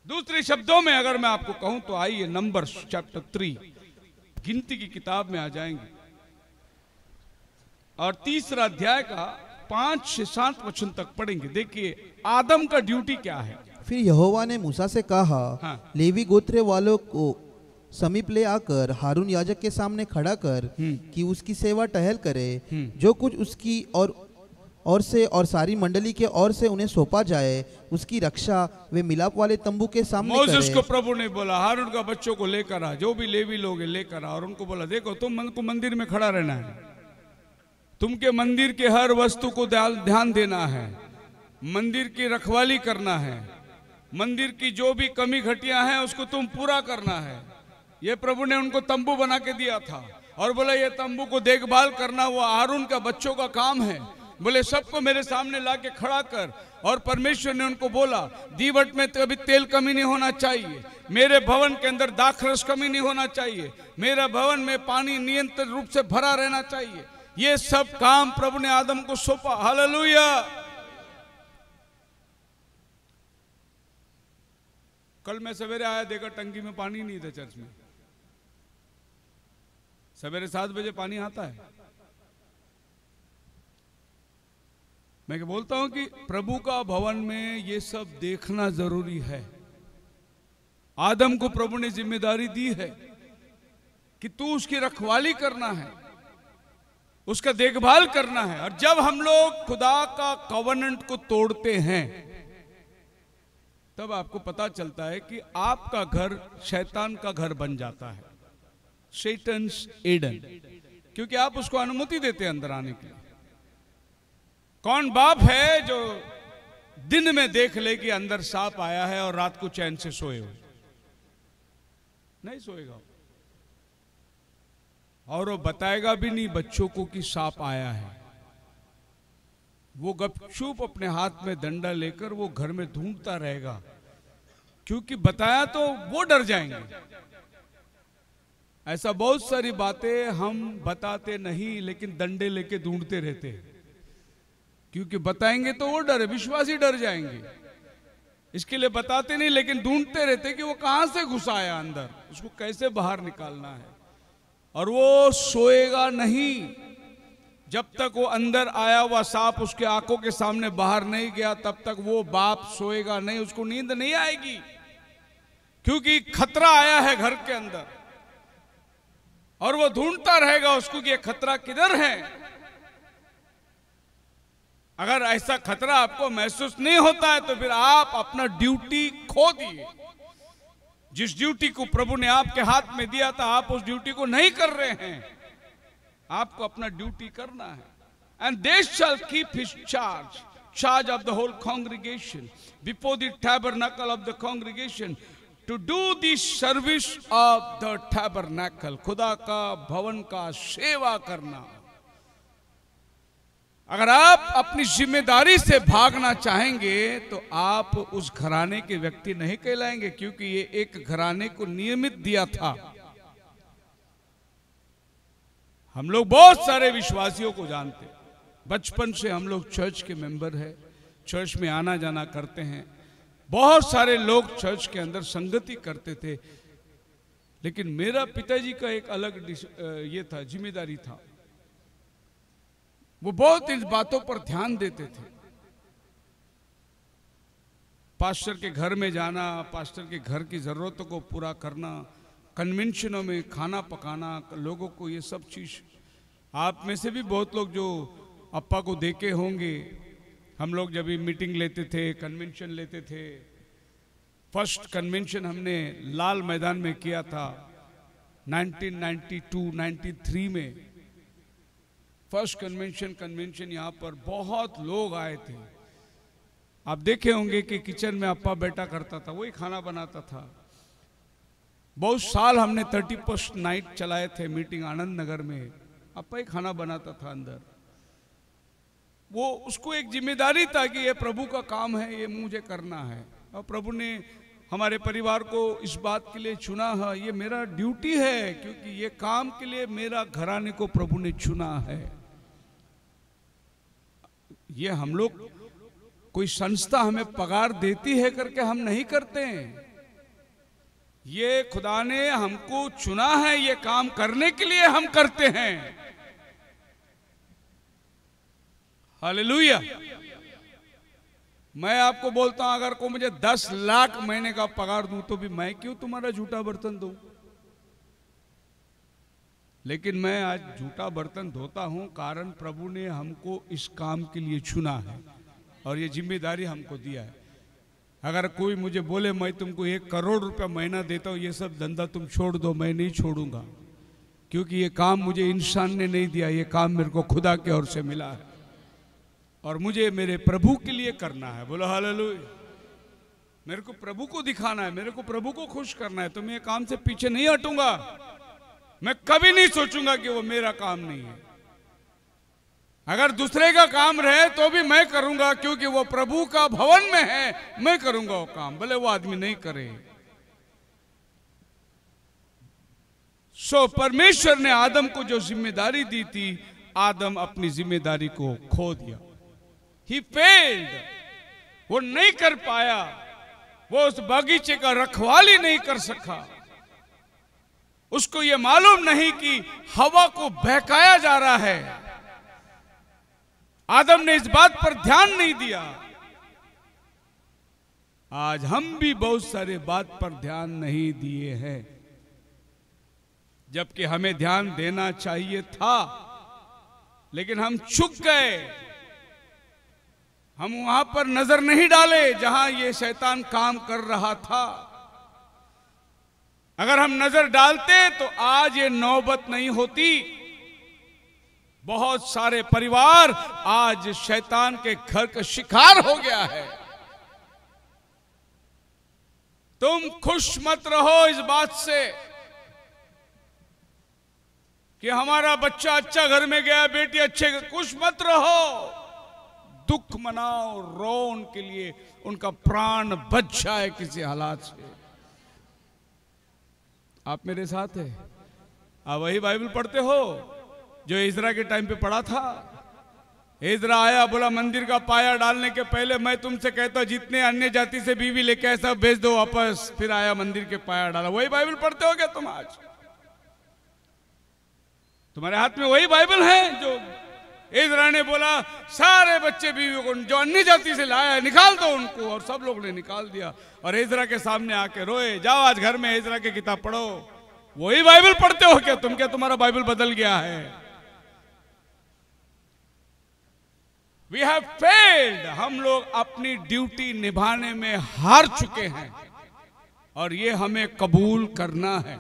दूसरे शब्दों में अगर मैं आपको कहूं तो आइए नंबर्स चैप्टर 3 गिनती की किताब में आ जाएंगे, और तीसरा अध्याय का 5 से 7 वचन तक पढ़ेंगे। देखिए आदम का ड्यूटी क्या है। फिर यहोवा ने मूसा से कहा, हाँ। लेवी गोत्र वालों को समीप ले आकर हारून याजक के सामने खड़ा कर कि उसकी सेवा टहल करे। जो कुछ उसकी और से और सारी मंडली के और से उन्हें सौंपा जाए, उसकी रक्षा वे मिलाप वाले तंबू के सामने मोसेस करे। को प्रभु ने बोला हारून का बच्चों को लेकर आ, जो भी लेवी लोग लेकर आ, और उनको बोला देखो तुमको मंदिर में खड़ा रहना है, तुमके मंदिर के हर वस्तु को ध्यान देना है, मंदिर की रखवाली करना है, मंदिर की जो भी कमी घटिया है उसको तुम पूरा करना है। ये प्रभु ने उनको तंबू बना के दिया था और बोला ये तंबू को देखभाल करना वो हारून का बच्चों का काम है। बोले सबको मेरे सामने ला के खड़ा कर। और परमेश्वर ने उनको बोला दीवट में कभी तेल कमी नहीं होना चाहिए, मेरे भवन के अंदर दाखरस कमी नहीं होना चाहिए, मेरा भवन में पानी नियंत्रित रूप से भरा रहना चाहिए। ये सब काम प्रभु ने आदम को सौंपा। हालेलुया। कल मैं सवेरे आया, देखा टंकी में पानी नहीं था चर्च में। सवेरे 7 बजे पानी आता है। मैं बोलता हूं कि प्रभु का भवन में ये सब देखना जरूरी है। आदम को प्रभु ने जिम्मेदारी दी है। कि तू उसकी रखवाली करना है, उसका देखभाल करना है। और जब हम लोग खुदा का कवनेंट को तोड़ते हैं तब आपको पता चलता है कि आपका घर शैतान का घर बन जाता है, शैतान्स एडन, क्योंकि आप उसको अनुमति देते हैं अंदर आने के लिए। कौन बाप है जो दिन में देख ले कि अंदर सांप आया है और रात को चैन से सोए हो? नहीं सोएगा, और वो बताएगा भी नहीं बच्चों को कि सांप आया है। वो गपचुप अपने हाथ में डंडा लेकर वो घर में ढूंढता रहेगा, क्योंकि बताया तो वो डर जाएंगे। ऐसा बहुत सारी बातें हम बताते नहीं, लेकिन डंडे लेके ढूंढते रहते हैं, क्योंकि बताएंगे तो वो डर, विश्वासी डर जाएंगे। इसके लिए बताते नहीं, लेकिन ढूंढते रहते कि वो कहां से घुसा आया अंदर, उसको कैसे बाहर निकालना है। और वो सोएगा नहीं जब तक वो अंदर आया हुआ सांप उसके आंखों के सामने बाहर नहीं गया, तब तक वो बाप सोएगा नहीं, उसको नींद नहीं आएगी, क्योंकि खतरा आया है घर के अंदर। और वो ढूंढता रहेगा उसको कि ये खतरा किधर है। अगर ऐसा खतरा आपको महसूस नहीं होता है तो फिर आप अपना ड्यूटी खो दिए। जिस ड्यूटी को प्रभु ने आपके हाथ में दिया था, आप उस ड्यूटी को नहीं कर रहे हैं। आपको अपना ड्यूटी करना है। And they shall keep his charge of the whole congregation before the tabernacle of the congregation to do the service of the tabernacle. खुदा का भवन का सेवा करना। अगर आप अपनी जिम्मेदारी से भागना चाहेंगे तो आप उस घराने के व्यक्ति नहीं कहलाएंगे, क्योंकि ये एक घराने को नियमित दिया था। हम लोग बहुत सारे विश्वासियों को जानते, बचपन से हम लोग चर्च के मेंबर हैं, चर्च में आना जाना करते हैं। बहुत सारे लोग चर्च के अंदर संगति करते थे, लेकिन मेरा पिताजी का एक अलग ये था, जिम्मेदारी था। वो बहुत इन बातों पर ध्यान देते थे। पास्टर के घर में जाना, पास्टर के घर की जरूरतों को पूरा करना, कन्वेंशनों में खाना पकाना लोगों को, ये सब चीज आप में से भी बहुत लोग जो अप्पा को देखे होंगे। हम लोग जब भी मीटिंग लेते थे, कन्वेंशन लेते थे, फर्स्ट कन्वेंशन हमने लाल मैदान में किया था 1992-93 में। फर्स्ट कन्वेंशन यहाँ पर बहुत लोग आए थे। आप देखे होंगे कि किचन में अप्पा बैठा करता था, वही खाना बनाता था। बहुत साल हमने 31st नाइट चलाए थे मीटिंग आनंद नगर में, अप्पा ही खाना बनाता था अंदर। वो उसको एक जिम्मेदारी था कि ये प्रभु का काम है, ये मुझे करना है। और प्रभु ने हमारे परिवार को इस बात के लिए चुना है, ये मेरा ड्यूटी है, क्योंकि ये काम के लिए मेरा घराने को प्रभु ने चुना है। ये हम लोग कोई संस्था हमें पगार देती है करके हम नहीं करते हैं। ये खुदा ने हमको चुना है, ये काम करने के लिए हम करते हैं। हालेलुया। मैं आपको बोलता हूं, अगर कोई मुझे 10 लाख महीने का पगार दूं तो भी मैं क्यों तुम्हारा झूठा बर्तन दूं। लेकिन मैं आज झूठा बर्तन धोता हूं, कारण प्रभु ने हमको इस काम के लिए चुना है और ये जिम्मेदारी हमको दिया है। अगर कोई मुझे बोले मैं तुमको 1 करोड़ रुपया महीना देता हूं, ये सब धंधा तुम छोड़ दो, मैं नहीं छोड़ूंगा, क्योंकि ये काम मुझे इंसान ने नहीं दिया, ये काम मेरे को खुदा की ओर से मिला है और मुझे मेरे प्रभु के लिए करना है। बोलो हालेलुया। मेरे को प्रभु को दिखाना है, मेरे को प्रभु को खुश करना है, तो मैं ये काम से पीछे नहीं हटूंगा। मैं कभी नहीं सोचूंगा कि वो मेरा काम नहीं है। अगर दूसरे का काम रहे तो भी मैं करूंगा, क्योंकि वो प्रभु का भवन में है, मैं करूंगा वो काम, भले वो आदमी नहीं करे। सो परमेश्वर ने आदम को जो जिम्मेदारी दी थी, आदम अपनी जिम्मेदारी को खो दिया। ही फेल्ड, वो नहीं कर पाया, वो उस बगीचे का रखवाली नहीं कर सका। उसको ये मालूम नहीं कि हवा को बहकाया जा रहा है। आदम ने इस बात पर ध्यान नहीं दिया। आज हम भी बहुत सारे बात पर ध्यान नहीं दिए हैं। जबकि हमें ध्यान देना चाहिए था, लेकिन हम चूक गए। हम वहां पर नजर नहीं डाले जहां ये शैतान काम कर रहा था। अगर हम नजर डालते तो आज ये नौबत नहीं होती। बहुत सारे परिवार आज शैतान के घर का शिकार हो गया है। तुम खुश मत रहो इस बात से कि हमारा बच्चा अच्छा घर में गया, बेटी अच्छे, खुश मत रहो। दुख मनाओ, रो उनके लिए, उनका प्राण बच जाए किसी हालात से। आप मेरे साथ है? आप वही बाइबल पढ़ते हो जो इज़रा के टाइम पे पढ़ा था। इज़रा आया, बोला मंदिर का पाया डालने के पहले मैं तुमसे कहता जितने अन्य जाति से बीवी लेके आए सब भेज दो वापस। फिर आया मंदिर के पाया डाला। वही बाइबल पढ़ते हो क्या तुम आज? तुम्हारे हाथ में वही बाइबल है जो इज़रा ने बोला सारे बच्चे बीवी को जो अन्य जाति से लाया है निकाल दो उनको, और सब लोग ने निकाल दिया। और इज़रा के सामने आके रोए। जाओ आज घर में इज़रा की किताब पढ़ो। वही बाइबल पढ़ते हो क्या तुम? क्या तुम्हारा बाइबल बदल गया है? We have failed. हम लोग अपनी ड्यूटी निभाने में हार चुके हैं और ये हमें कबूल करना है।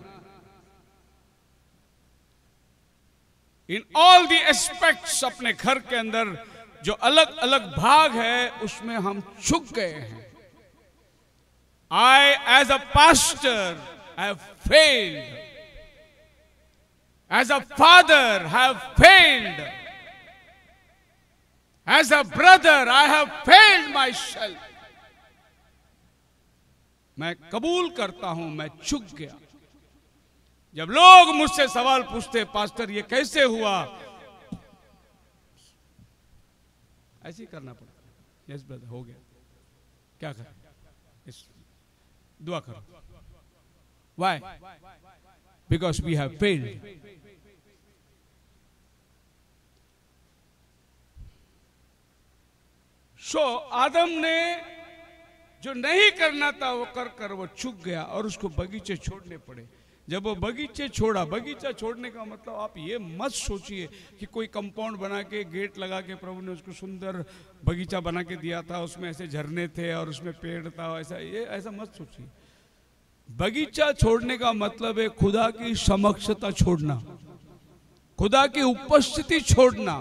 इन ऑल दी एस्पेक्ट्स, अपने घर के अंदर जो अलग अलग भाग है उसमें हम चूक गए हैं। I as a pastor have failed. As a father have failed. As a brother I have failed myself. मैं कबूल करता हूं मैं चूक गया। जब लोग मुझसे सवाल पूछते पास्टर ये कैसे हुआ, ऐसे ही करना पड़ता। यस ब्रदर हो गया, क्या करें? दुआ करो। Why? Because we have failed. So आदम ने जो नहीं करना था वो कर वो चूक गया और उसको बगीचे छोड़ने पड़े। जब वो बगीचे छोड़ा, बगीचा छोड़ने का मतलब आप ये मत सोचिए कि कोई कंपाउंड बना के गेट लगा के प्रभु ने उसको सुंदर बगीचा बना के दिया था, उसमें ऐसे झरने थे और उसमें पेड़ था, ऐसा मत सोचिए। बगीचा छोड़ने का मतलब है खुदा की समक्षता छोड़ना, खुदा की उपस्थिति छोड़ना।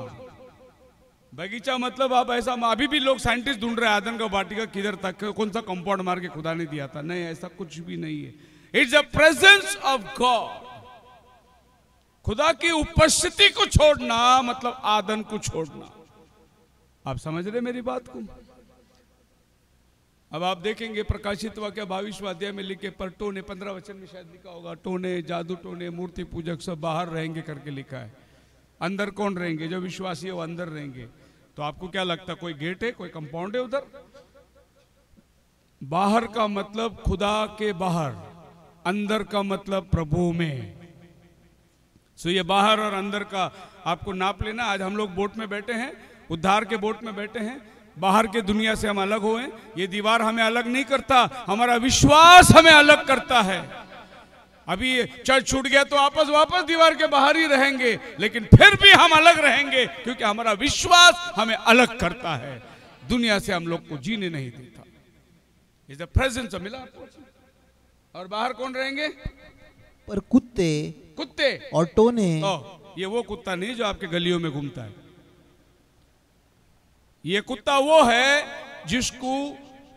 बगीचा मतलब आप ऐसा, अभी भी लोग साइंटिस्ट ढूंढ रहे हैं आदम का वाटिका किधर तक, कौन सा कंपाउंड मार के खुदा ने दिया था। नहीं, ऐसा कुछ भी नहीं है। It's the presence of God. खुदा की उपस्थिति को छोड़ना मतलब आदम को छोड़ना। आप समझ रहे मेरी बात को? अब आप देखेंगे प्रकाशित वाक्य 22वां अध्याय में लिखे, पर टोने 15 वचन में शायद लिखा होगा, टोने, जादू टोने, मूर्ति पूजक सब बाहर रहेंगे करके लिखा है। अंदर कौन रहेंगे? जो विश्वासी है वो अंदर रहेंगे। तो आपको क्या लगता, कोई गेट है, कोई कंपाउंड है उधर? बाहर का मतलब खुदा के बाहर, अंदर का मतलब प्रभु में। सो ये बाहर और अंदर का आपको नाप लेना। आज हम लोग बोट में बैठे हैं, उद्धार के बोट में बैठे हैं, बाहर के दुनिया से हम अलग हुए। ये दीवार हमें अलग नहीं करता, हमारा विश्वास हमें अलग करता है। अभी चर्च छूट गया तो वापस दीवार के बाहर ही रहेंगे, लेकिन फिर भी हम अलग रहेंगे क्योंकि हमारा विश्वास हमें अलग करता है, दुनिया से हम लोग को जीने नहीं देता। इस प्रेजेंस मिला आपको। और बाहर कौन रहेंगे? पर कुत्ते और टोने। ये वो कुत्ता नहीं जो आपके गलियों में घूमता है। ये कुत्ता वो है जिसको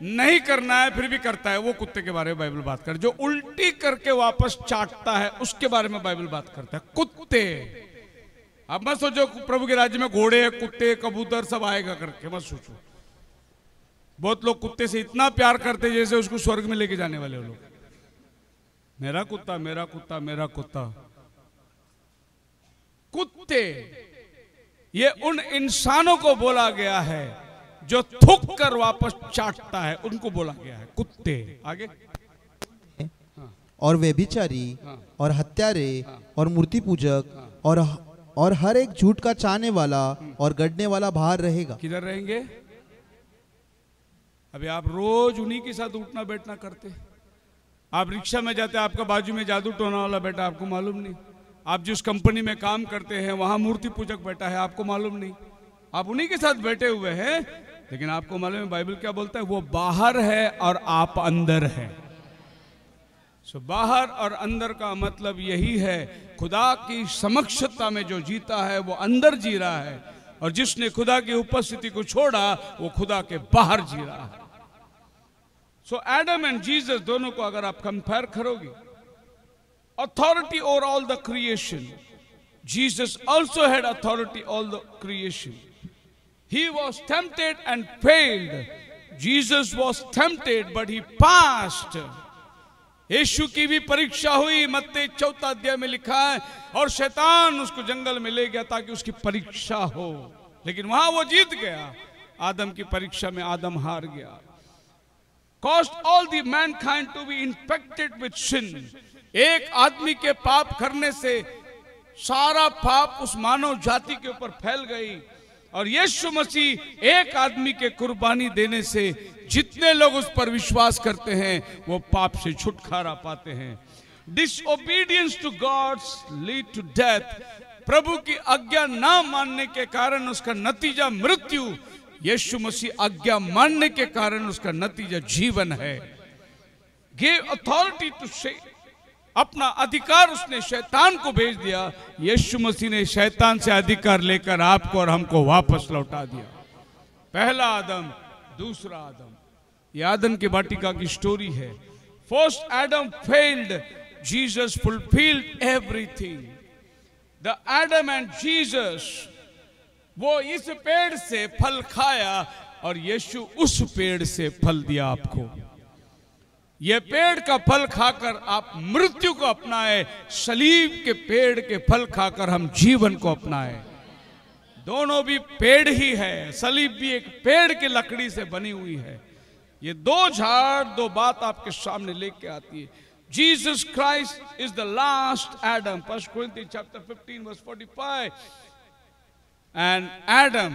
नहीं करना है फिर भी करता है। वो कुत्ते के बारे में बाइबल बात कर। जो उल्टी करके वापस चाटता है उसके बारे में बाइबल बात करता है। कुत्ते। अब मत सोचो प्रभु के राज्य में घोड़े, कुत्ते, कबूतर सब आएगा करके, मत सोचो। बहुत लोग कुत्ते से इतना प्यार करते जैसे उसको स्वर्ग में लेके जाने वाले लोग। मेरा कुत्ता, मेरा कुत्ता, मेरा कुत्ता। कुत्ते ये उन इंसानों को बोला गया है जो थूक कर वापस चाटता है, उनको बोला गया है कुत्ते। आगे। और व्यभिचारी और हत्यारे और मूर्ति पूजक और हर एक झूठ का चाहने वाला और गढ़ने वाला बाहर रहेगा। किधर रहेंगे? अभी आप रोज उन्हीं के साथ उठना बैठना करते। आप रिक्शा में जाते, आपका बाजू में जादू टोना वाला बैठा, आपको मालूम नहीं। आप जिस कंपनी में काम करते हैं वहां मूर्ति पूजक बैठा है, आपको मालूम नहीं, आप उन्हीं के साथ बैठे हुए हैं, लेकिन आपको मालूम है बाइबल क्या बोलता है, वो बाहर है और आप अंदर है। सो बाहर और अंदर का मतलब यही है, खुदा की समक्षता में जो जीता है वो अंदर जी रहा है, और जिसने खुदा की उपस्थिति को छोड़ा वो खुदा के बाहर जी रहा है। सो एडम एंड जीसस दोनों को अगर आप कंपेयर करोगे, authority over all the creation, Jesus also had authority all the creation. He was tempted and failed. Jesus was tempted but he passed. यीशु की भी परीक्षा हुई, मत्ती 4 अध्याय में लिखा है, और शैतान उसको जंगल में ले गया ताकि उसकी परीक्षा हो, लेकिन वहां वो जीत गया। आदम की परीक्षा में आदम हार गया। Caused all the mankind to be infected with sin. एक आदमी के पाप करने से सारा पाप उस मानव जाति के ऊपर फैल गई, और यीशु मसीह एक आदमी के कुर्बानी देने से जितने लोग उस पर विश्वास करते हैं वो पाप से छुटकारा पाते हैं। Disobedience to God's lead to death. प्रभु की आज्ञा ना मानने के कारण उसका नतीजा मृत्यु, यीशु मसीह आज्ञा मानने के कारण उसका नतीजा जीवन है। गिव अथॉरिटी टू से, अपना अधिकार उसने शैतान को भेज दिया। यीशु मसीह ने शैतान से अधिकार लेकर आपको और हमको वापस लौटा दिया। पहला आदम, दूसरा आदम, ये आदम की वाटिका की स्टोरी है। First Adam failed, Jesus fulfilled everything. The Adam and Jesus, वो इस पेड़ से फल खाया और यीशु उस पेड़ से फल दिया आपको। ये पेड़ का फल खाकर आप मृत्यु को अपनाए, सलीब के पेड़ के फल खाकर हम जीवन को अपनाए। दोनों भी पेड़ ही है, सलीब भी एक पेड़ की लकड़ी से बनी हुई है। ये दो झाड़, दो बात आपके सामने लेके आती है। Jesus Christ is the last Adam, 1 Corinthians chapter 15 verse 45, and Adam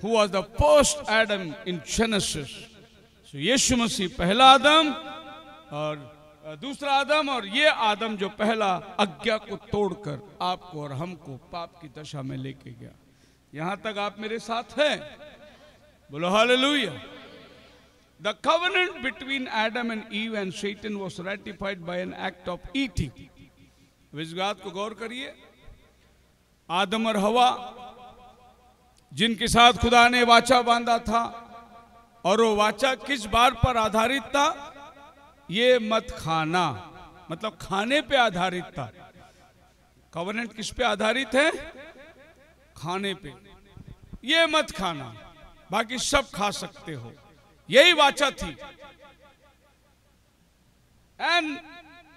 who was the first Adam in Genesis. So यीशु मसीह पहला आदम और दूसरा आदम, और ये आदम जो पहला आज्ञा को तोड़कर आपको और हमको पाप की दशा में लेके गया। यहां तक आप मेरे साथ हैं? बोलो hallelujah. The covenant between Adam and Eve and Satan was ratified by an act of eating. इस बात को गौर करिए, आदम और हवा जिनके साथ खुदा ने वाचा बांधा था, और वो वाचा किस बात पर आधारित था? ये मत खाना, मतलब खाने पे आधारित था। कवेनेंट किस पे आधारित है? खाने पे। ये मत खाना, बाकी सब खा सकते हो, यही वाचा थी। And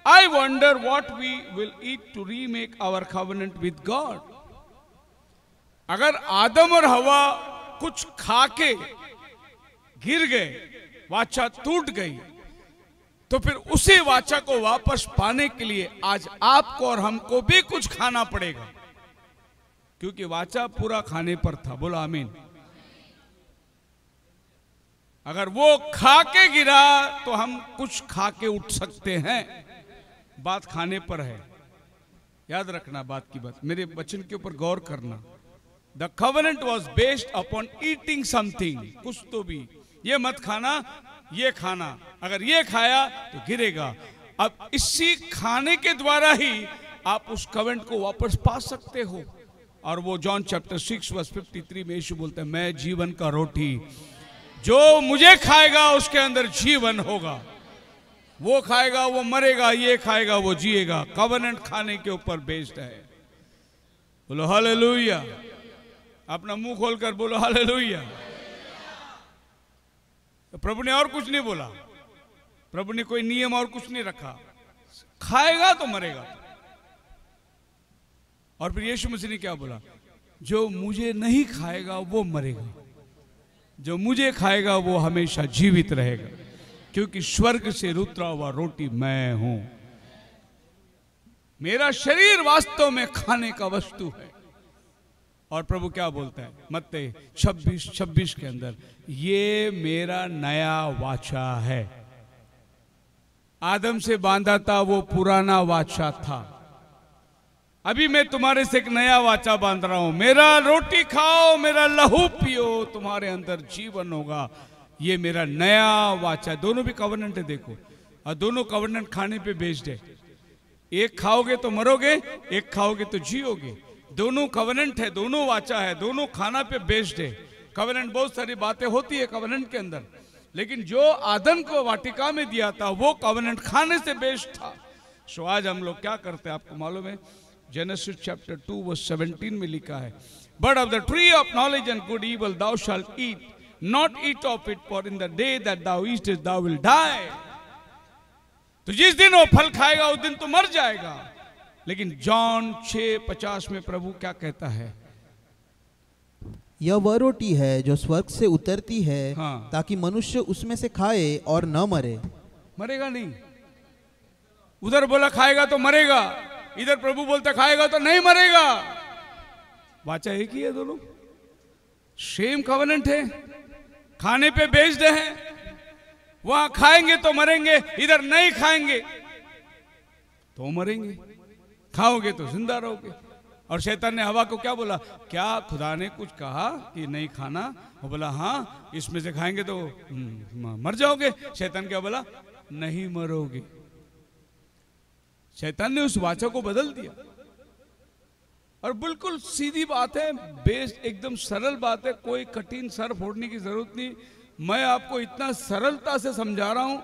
I wonder what we will eat to remake our covenant with God. अगर आदम और हवा कुछ खा के गिर गए, वाचा टूट गई, तो फिर उसी वाचा को वापस पाने के लिए आज आपको और हमको भी कुछ खाना पड़ेगा, क्योंकि वाचा पूरा खाने पर था। बोलो आमीन। अगर वो खा के गिरा तो हम कुछ खा के उठ सकते हैं। बात खाने पर है, याद रखना बात की बात, मेरे वचन के ऊपर गौर करना। The covenant was based upon eating something, कुछ तो भी। ये मत खाना, ये खाना, अगर ये खाया तो गिरेगा। अब इसी खाने के द्वारा ही आप उस कवेनेंट को वापस पा सकते हो। और वो जॉन चैप्टर 6 वर्स 53 में यीशु बोलते हैं, मैं जीवन का रोटी, जो मुझे खाएगा उसके अंदर जीवन होगा। वो खाएगा वो मरेगा, ये खाएगा वो जिएगा। कवेनेंट खाने के ऊपर बेस्ड है। बोलो हालेलुया। अपना मुंह खोलकर बोलो हालेलुया। तो प्रभु ने और कुछ नहीं बोला, प्रभु ने कोई नियम और कुछ नहीं रखा, खाएगा तो मरेगा। और फिर यीशु मसीह ने क्या बोला? जो मुझे नहीं खाएगा वो मरेगा, जो मुझे खाएगा वो हमेशा जीवित रहेगा, क्योंकि स्वर्ग से उतरा हुआ रोटी मैं हूं। मेरा शरीर वास्तव में खाने का वस्तु है। और प्रभु क्या बोलता है मत्ती 26:26 के अंदर, ये मेरा नया वाचा है। आदम से बांधा था वो पुराना वाचा था। अभी मैं तुम्हारे से एक नया वाचा बांध रहा हूं, मेरा रोटी खाओ, मेरा लहू पियो, तुम्हारे अंदर जीवन होगा। ये मेरा नया वाचा। दोनों भी कवर्नेंट है देखो, और दोनों कवर्नेंट खाने पे बेस्ड है। एक खाओगे तो मरोगे, एक खाओगे तो जियोगे। दोनों कवर्नेंट है, दोनों वाचा है, दोनों खाना पे बेस्ड है। कवर्नेंट बहुत सारी बातें होती है कवर्नेंट के अंदर, लेकिन जो आदम को वाटिका में दिया था वो कवर्नेंट खाने से बेस्ड था। सो आज हम लोग क्या करते हैं आपको मालूम है? जेनेसिस चैप्टर 2 वर्स 17 में लिखा है, but of the tree of knowledge and good evil thou shalt eat, not eat of it, for in the day that thou eatest thou will die. तो जिस दिन वो फल खाएगा उस दिन तो मर जाएगा। लेकिन जॉन 6:50 में प्रभु क्या कहता है? यह वह रोटी है जो स्वर्ग से उतरती है, हाँ। ताकि मनुष्य उसमें से खाए और न मरे। मरेगा नहीं। उधर बोला खाएगा तो मरेगा, इधर प्रभु बोलता खाएगा तो नहीं मरेगा। वाचा एक ही है, दोनों सेम कवेनेंट है, खाने पे बेस्ड है। वहां खाएंगे तो मरेंगे, इधर नहीं खाएंगे तो मरेंगे, खाओगे तो जिंदा रहोगे। और शैतान ने हवा को क्या बोला? क्या खुदा ने कुछ कहा कि नहीं खाना? वो बोला हाँ, इसमें से खाएंगे तो मर जाओगे। शैतान क्या बोला? नहीं मरोगे। शैतान ने उस वाचा को बदल दिया। और बिल्कुल सीधी बात है, बेस एकदम सरल बात है, कोई कठिन सर फोड़ने की जरूरत नहीं। मैं आपको इतना सरलता से समझा रहा हूं,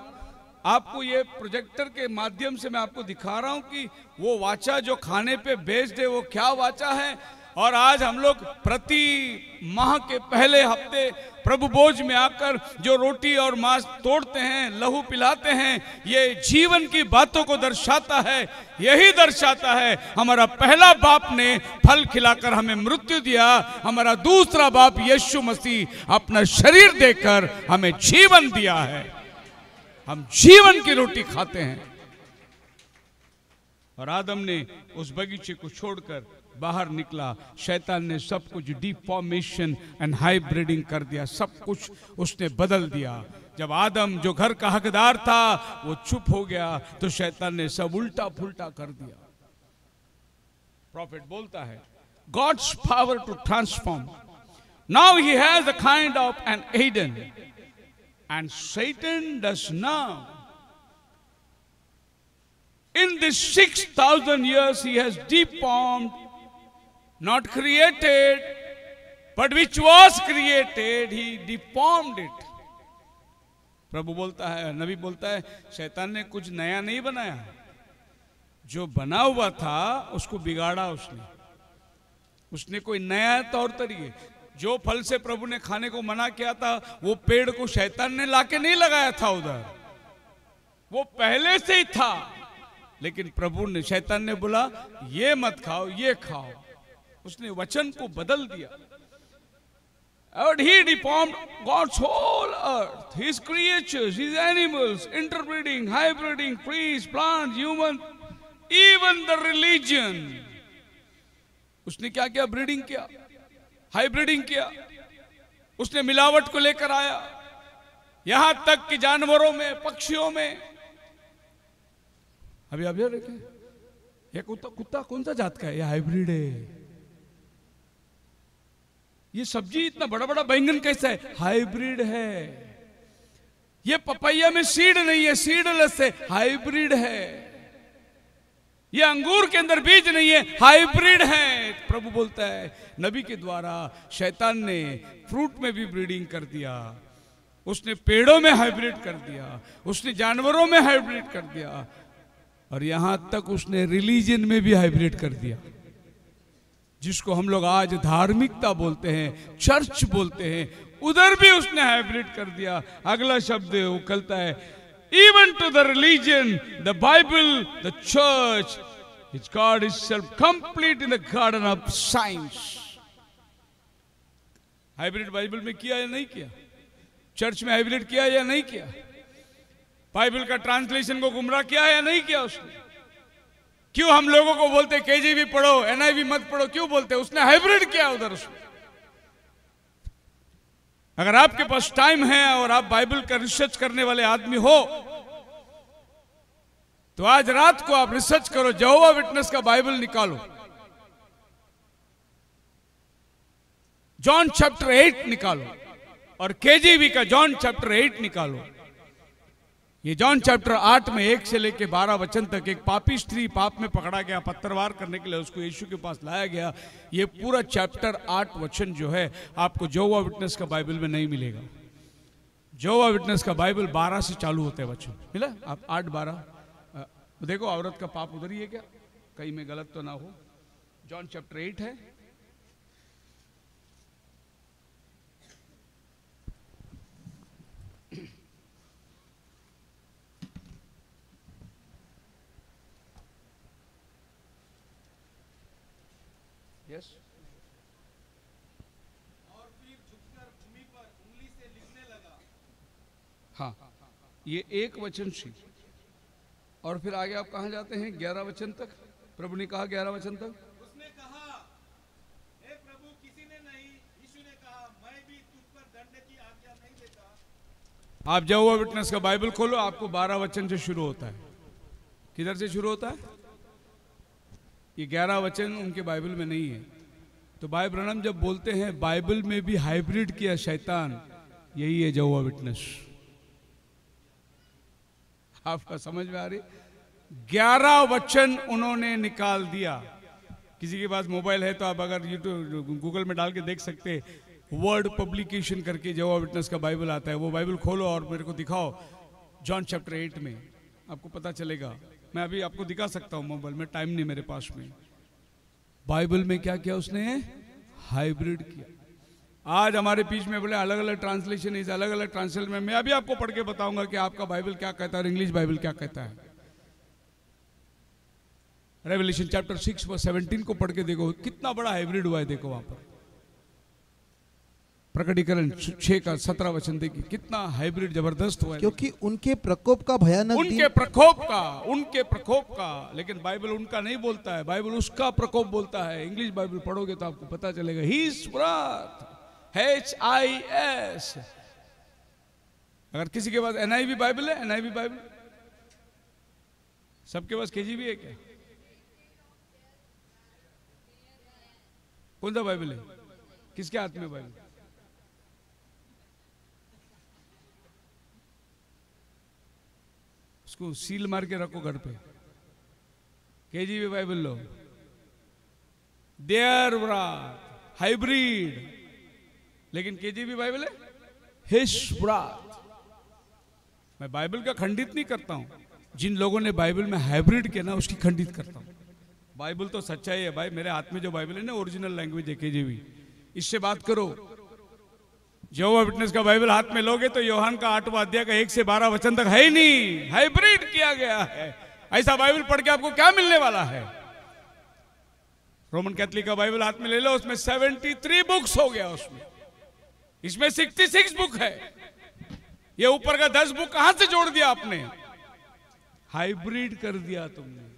आपको ये प्रोजेक्टर के माध्यम से मैं आपको दिखा रहा हूं कि वो वाचा जो खाने पे बेस्ड है वो क्या वाचा है। और आज हम लोग प्रति माह के पहले हफ्ते प्रभु भोज में आकर जो रोटी और मांस तोड़ते हैं, लहू पिलाते हैं, ये जीवन की बातों को दर्शाता है। यही दर्शाता है हमारा पहला बाप ने फल खिलाकर हमें मृत्यु दिया, हमारा दूसरा बाप यीशु मसीह अपना शरीर देकर हमें जीवन दिया है। हम जीवन की रोटी खाते हैं। और आदम ने उस बगीचे को छोड़कर बाहर निकला, शैतान ने सब कुछ डिफॉर्मेशन एंड हाइब्रिडिंग कर दिया, सब कुछ उसने बदल दिया। जब आदम जो घर का हकदार था वो चुप हो गया तो शैतान ने सब उल्टा फुल्टा कर दिया। प्रॉफिट बोलता है, God's power to transform, now he has a kind of an Eden and Satan does now. In this 6,000 years he has deformed, not created, but which was created, he deformed it. प्रभु बोलता है, नबी बोलता है, शैतान ने कुछ नया नहीं बनाया, जो बना हुआ था उसको बिगाड़ा उसने कोई नया तौर तरीके। जो फल से प्रभु ने खाने को मना किया था वो पेड़ को शैतान ने लाके नहीं लगाया था उधर, वो पहले से ही था। लेकिन प्रभु ने, शैतान ने बोला ये मत खाओ, ये खाओ। उसने वचन को बदल दिया। And he deformed God's whole earth, his creatures, his animals, interbreeding, hybriding, trees, plants, human, even the religion. उसने क्या किया? ब्रीडिंग किया, हाइब्रिडिंग किया। उसने मिलावट को लेकर आया, यहां तक कि जानवरों में, पक्षियों में। अभी अभी देखें, ये कुत्ता कौन सा जात का है? ये हाइब्रिड है। ये सब्जी इतना बड़ा बड़ा बैंगन कैसा है? हाइब्रिड है। ये पपैया में सीड नहीं है, सीडलेस है, हाइब्रिड है। ये अंगूर के अंदर बीज नहीं है, हाइब्रिड है। प्रभु बोलता है नबी के द्वारा, शैतान ने फ्रूट में भी ब्रीडिंग कर दिया, उसने पेड़ों में हाइब्रिड कर दिया, उसने जानवरों में हाइब्रिड कर दिया, और यहां तक उसने रिलीजन में भी हाइब्रिड कर दिया, जिसको हम लोग आज धार्मिकता बोलते हैं, चर्च बोलते हैं, उधर भी उसने हाइब्रिड कर दिया। अगला शब्द वो कहता है, even to the religion, the Bible, the church, it's God is self complete in the garden of science. Hybrid Bible में किया या नहीं किया? चर्च में हाइब्रिड किया या नहीं किया? बाइबल का ट्रांसलेशन को गुमराह किया है या नहीं किया उसने? क्यों हम लोगों को बोलते केजीवी पढ़ो, एनआईवी मत पढ़ो, क्यों बोलते? उसने हाइब्रिड किया उधर उसने। अगर आपके पास टाइम है और आप बाइबल का रिसर्च करने वाले आदमी हो तो आज रात को आप रिसर्च करो, यहोवा विटनेस का बाइबल निकालो, जॉन चैप्टर 8 निकालो और केजीवी का जॉन चैप्टर 8 निकालो। ये जॉन चैप्टर 8 में 1 से लेके 12 वचन तक एक पापी स्त्री पाप में पकड़ा गया, पत्थरवार करने के लिए उसको यीशु के पास लाया गया। ये पूरा चैप्टर 8 वचन जो है आपको यहोवा विटनेस का बाइबल में नहीं मिलेगा। यहोवा विटनेस का बाइबल 12 से चालू होते हैं वचन, मिला आप 8-12। देखो औरत का पाप उधर ही है क्या, कहीं में गलत तो ना हो। जॉन चैप्टर 8 है, यस। और फिर झुककर भूमि पर उंगली से लिखने लगा। हाँ, ये एक वचन सी। और फिर आगे आप कहां जाते हैं? 11 वचन तक। प्रभु ने कहा 11 वचन तक, उसने कहा, हे प्रभु किसी ने नहीं। यीशु ने कहा, मैं भी तुझ पर दंड की आज्ञा नहीं देता। आप यहोवा विटनेस का बाइबल खोलो, आपको 12 वचन से शुरू होता है। किधर से शुरू होता है? ये 11 वचन उनके बाइबल में नहीं है। तो भाई ब्रनम जब बोलते हैं बाइबल में भी हाइब्रिड किया शैतान, यही है यहोवा विटनेस। आपका समझ में आ रही? 11 वचन उन्होंने निकाल दिया। किसी के पास मोबाइल है तो आप अगर यूट्यूब गूगल में डाल के देख सकते, वर्ड पब्लिकेशन करके यहोवा विटनेस का बाइबल आता है। वो बाइबल खोलो और मेरे को दिखाओ जॉन चैप्टर 8 में, आपको पता चलेगा। मैं अभी आपको दिखा सकता हूं मोबाइल में, टाइम नहीं मेरे पास में। बाइबल में क्या किया उसने? हाइब्रिड किया। आज हमारे बीच में बोले अलग अलग ट्रांसलेशन, इस अलग अलग ट्रांसलेशन में मैं अभी आपको पढ़ के बताऊंगा कि आपका बाइबल क्या कहता है और इंग्लिश बाइबल क्या कहता है। रेवलेशन चैप्टर 6 वर्स 17 को पढ़ के देखो कितना बड़ा हाइब्रिड हुआ है। देखो वहां पर प्रकटीकरण 6 का 17 वचन देखिए कितना हाइब्रिड जबरदस्त हुआ है। क्योंकि उनके प्रकोप का भयानक उनके प्रकोप का, लेकिन बाइबल उनका नहीं बोलता है, बाइबल उसका प्रकोप बोलता है। इंग्लिश बाइबल पढ़ोगे तो आपको पता चलेगा His wrath, HIS। अगर किसी के पास NIV बाइबल है, NIV बाइबल सबके पास KJV है क्या? कौन सा बाइबल है? किसके हाथ में बाइबल? उसको सील मार के रखो घर पे। KJV बाइबल लो। देयर व्राथ हाइब्रिड, लेकिन KJV बाइबल है हिज व्राथ। मैं बाइबल का खंडित नहीं करता हूं, जिन लोगों ने बाइबल में हाइब्रिड किया ना उसकी खंडित करता हूं। बाइबल तो सच्चाई है भाई। मेरे हाथ में जो बाइबल है ना ओरिजिनल लैंग्वेज है KJV, इससे बात करो। यहोवा विटनेस का बाइबल हाथ में लोगे तो यूहन्ना का 8वां अध्याय का 1 से 12 वचन तक है ही नहीं, हाइब्रिड किया गया है। ऐसा बाइबल पढ़ के आपको क्या मिलने वाला है? रोमन कैथलिक का बाइबल हाथ में ले लो, उसमें 73 बुक्स हो गया उसमें, इसमें 66 बुक है। ये ऊपर का 10 बुक कहां से जोड़ दिया आपने? हाइब्रिड कर दिया तुमने।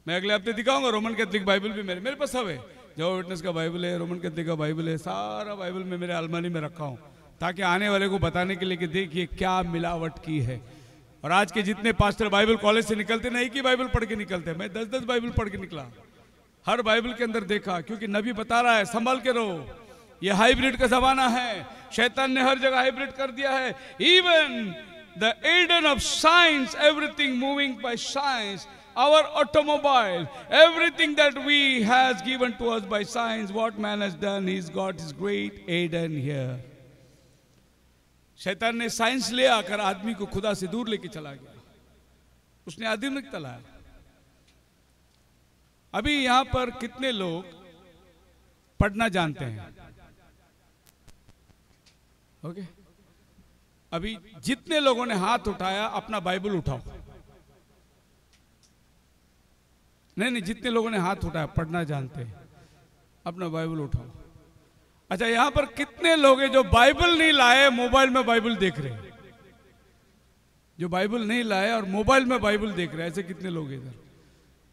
मैं अगले हफ्ते दिखाऊंगा रोमन कैथलिक बाइबल भी मेरे पास सब है। यहोवा विटनेस का बाइबल है, रोमन कैथलिक का बाइबल है, सारा बाइबल में मेरे अलमारी में रखा हूं ताकि आने वाले को बताने के लिए कि देखिए क्या मिलावट की है। और आज के जितने पास्टर बाइबल कॉलेज से निकलते ना, एक ही बाइबल पढ़ के निकलते हैं। मैं 10-10 बाइबल पढ़ के निकला, हर बाइबल के अंदर देखा, क्योंकि नबी बता रहा है संभल के रहो, ये हाइब्रिड का जमाना है। शैतान ने हर जगह हाइब्रिड कर दिया है। Even the Eden of science, everything moving by science, our automobile, everything that we has given to us by science, what man has done, he's got his great Eden here. शैतान ने साइंस ले आकर आदमी को खुदा से दूर लेके चला गया, उसने आधुनिक तलाया। अभी यहां पर कितने लोग पढ़ना जानते हैं? ओके, अभी जितने लोगों ने हाथ उठाया अपना बाइबल उठाओ। नहीं, जितने लोगों ने हाथ उठाया पढ़ना जानते हैं, अपना बाइबल उठाओ। अच्छा, यहां पर कितने लोग हैं जो बाइबल नहीं लाए, मोबाइल में बाइबल देख रहे हैं? जो बाइबल नहीं लाए और मोबाइल में बाइबल देख रहे हैं, ऐसे कितने लोग इधर?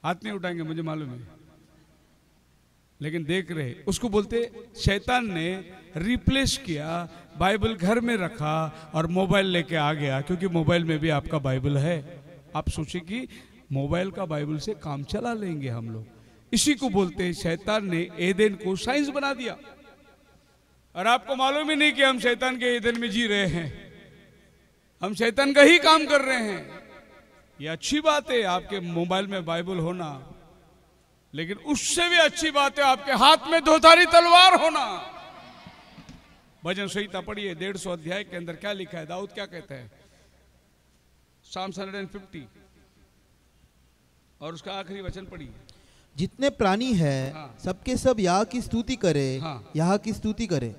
हाथ नहीं उठाएंगे, मुझे मालूम है, लेकिन देख रहे। उसको बोलते शैतान ने रिप्लेस किया, बाइबल घर में रखा और मोबाइल लेके आ गया, क्योंकि मोबाइल में भी आपका बाइबल है। आप सोचिए कि मोबाइल का बाइबल से काम चला लेंगे हम लोग। इसी को बोलते हैं शैतान ने एदेन को साइंस बना दिया। और आपको मालूम ही नहीं कि हम शैतान के ईंधन में जी रहे हैं, हम शैतान का ही काम कर रहे हैं। ये अच्छी बात है आपके मोबाइल में बाइबल होना, लेकिन उससे भी अच्छी बात है आपके हाथ में दोधारी तलवार होना। भजन संहिता पढ़िए 150 अध्याय के अंदर क्या लिखा है, दाऊद क्या कहता है, Psalms 150 और उसका आखिरी वचन पढ़िए। जितने प्राणी हैं हाँ। सबके सब यह की स्तुति करे, हाँ। यह की स्तुति करे।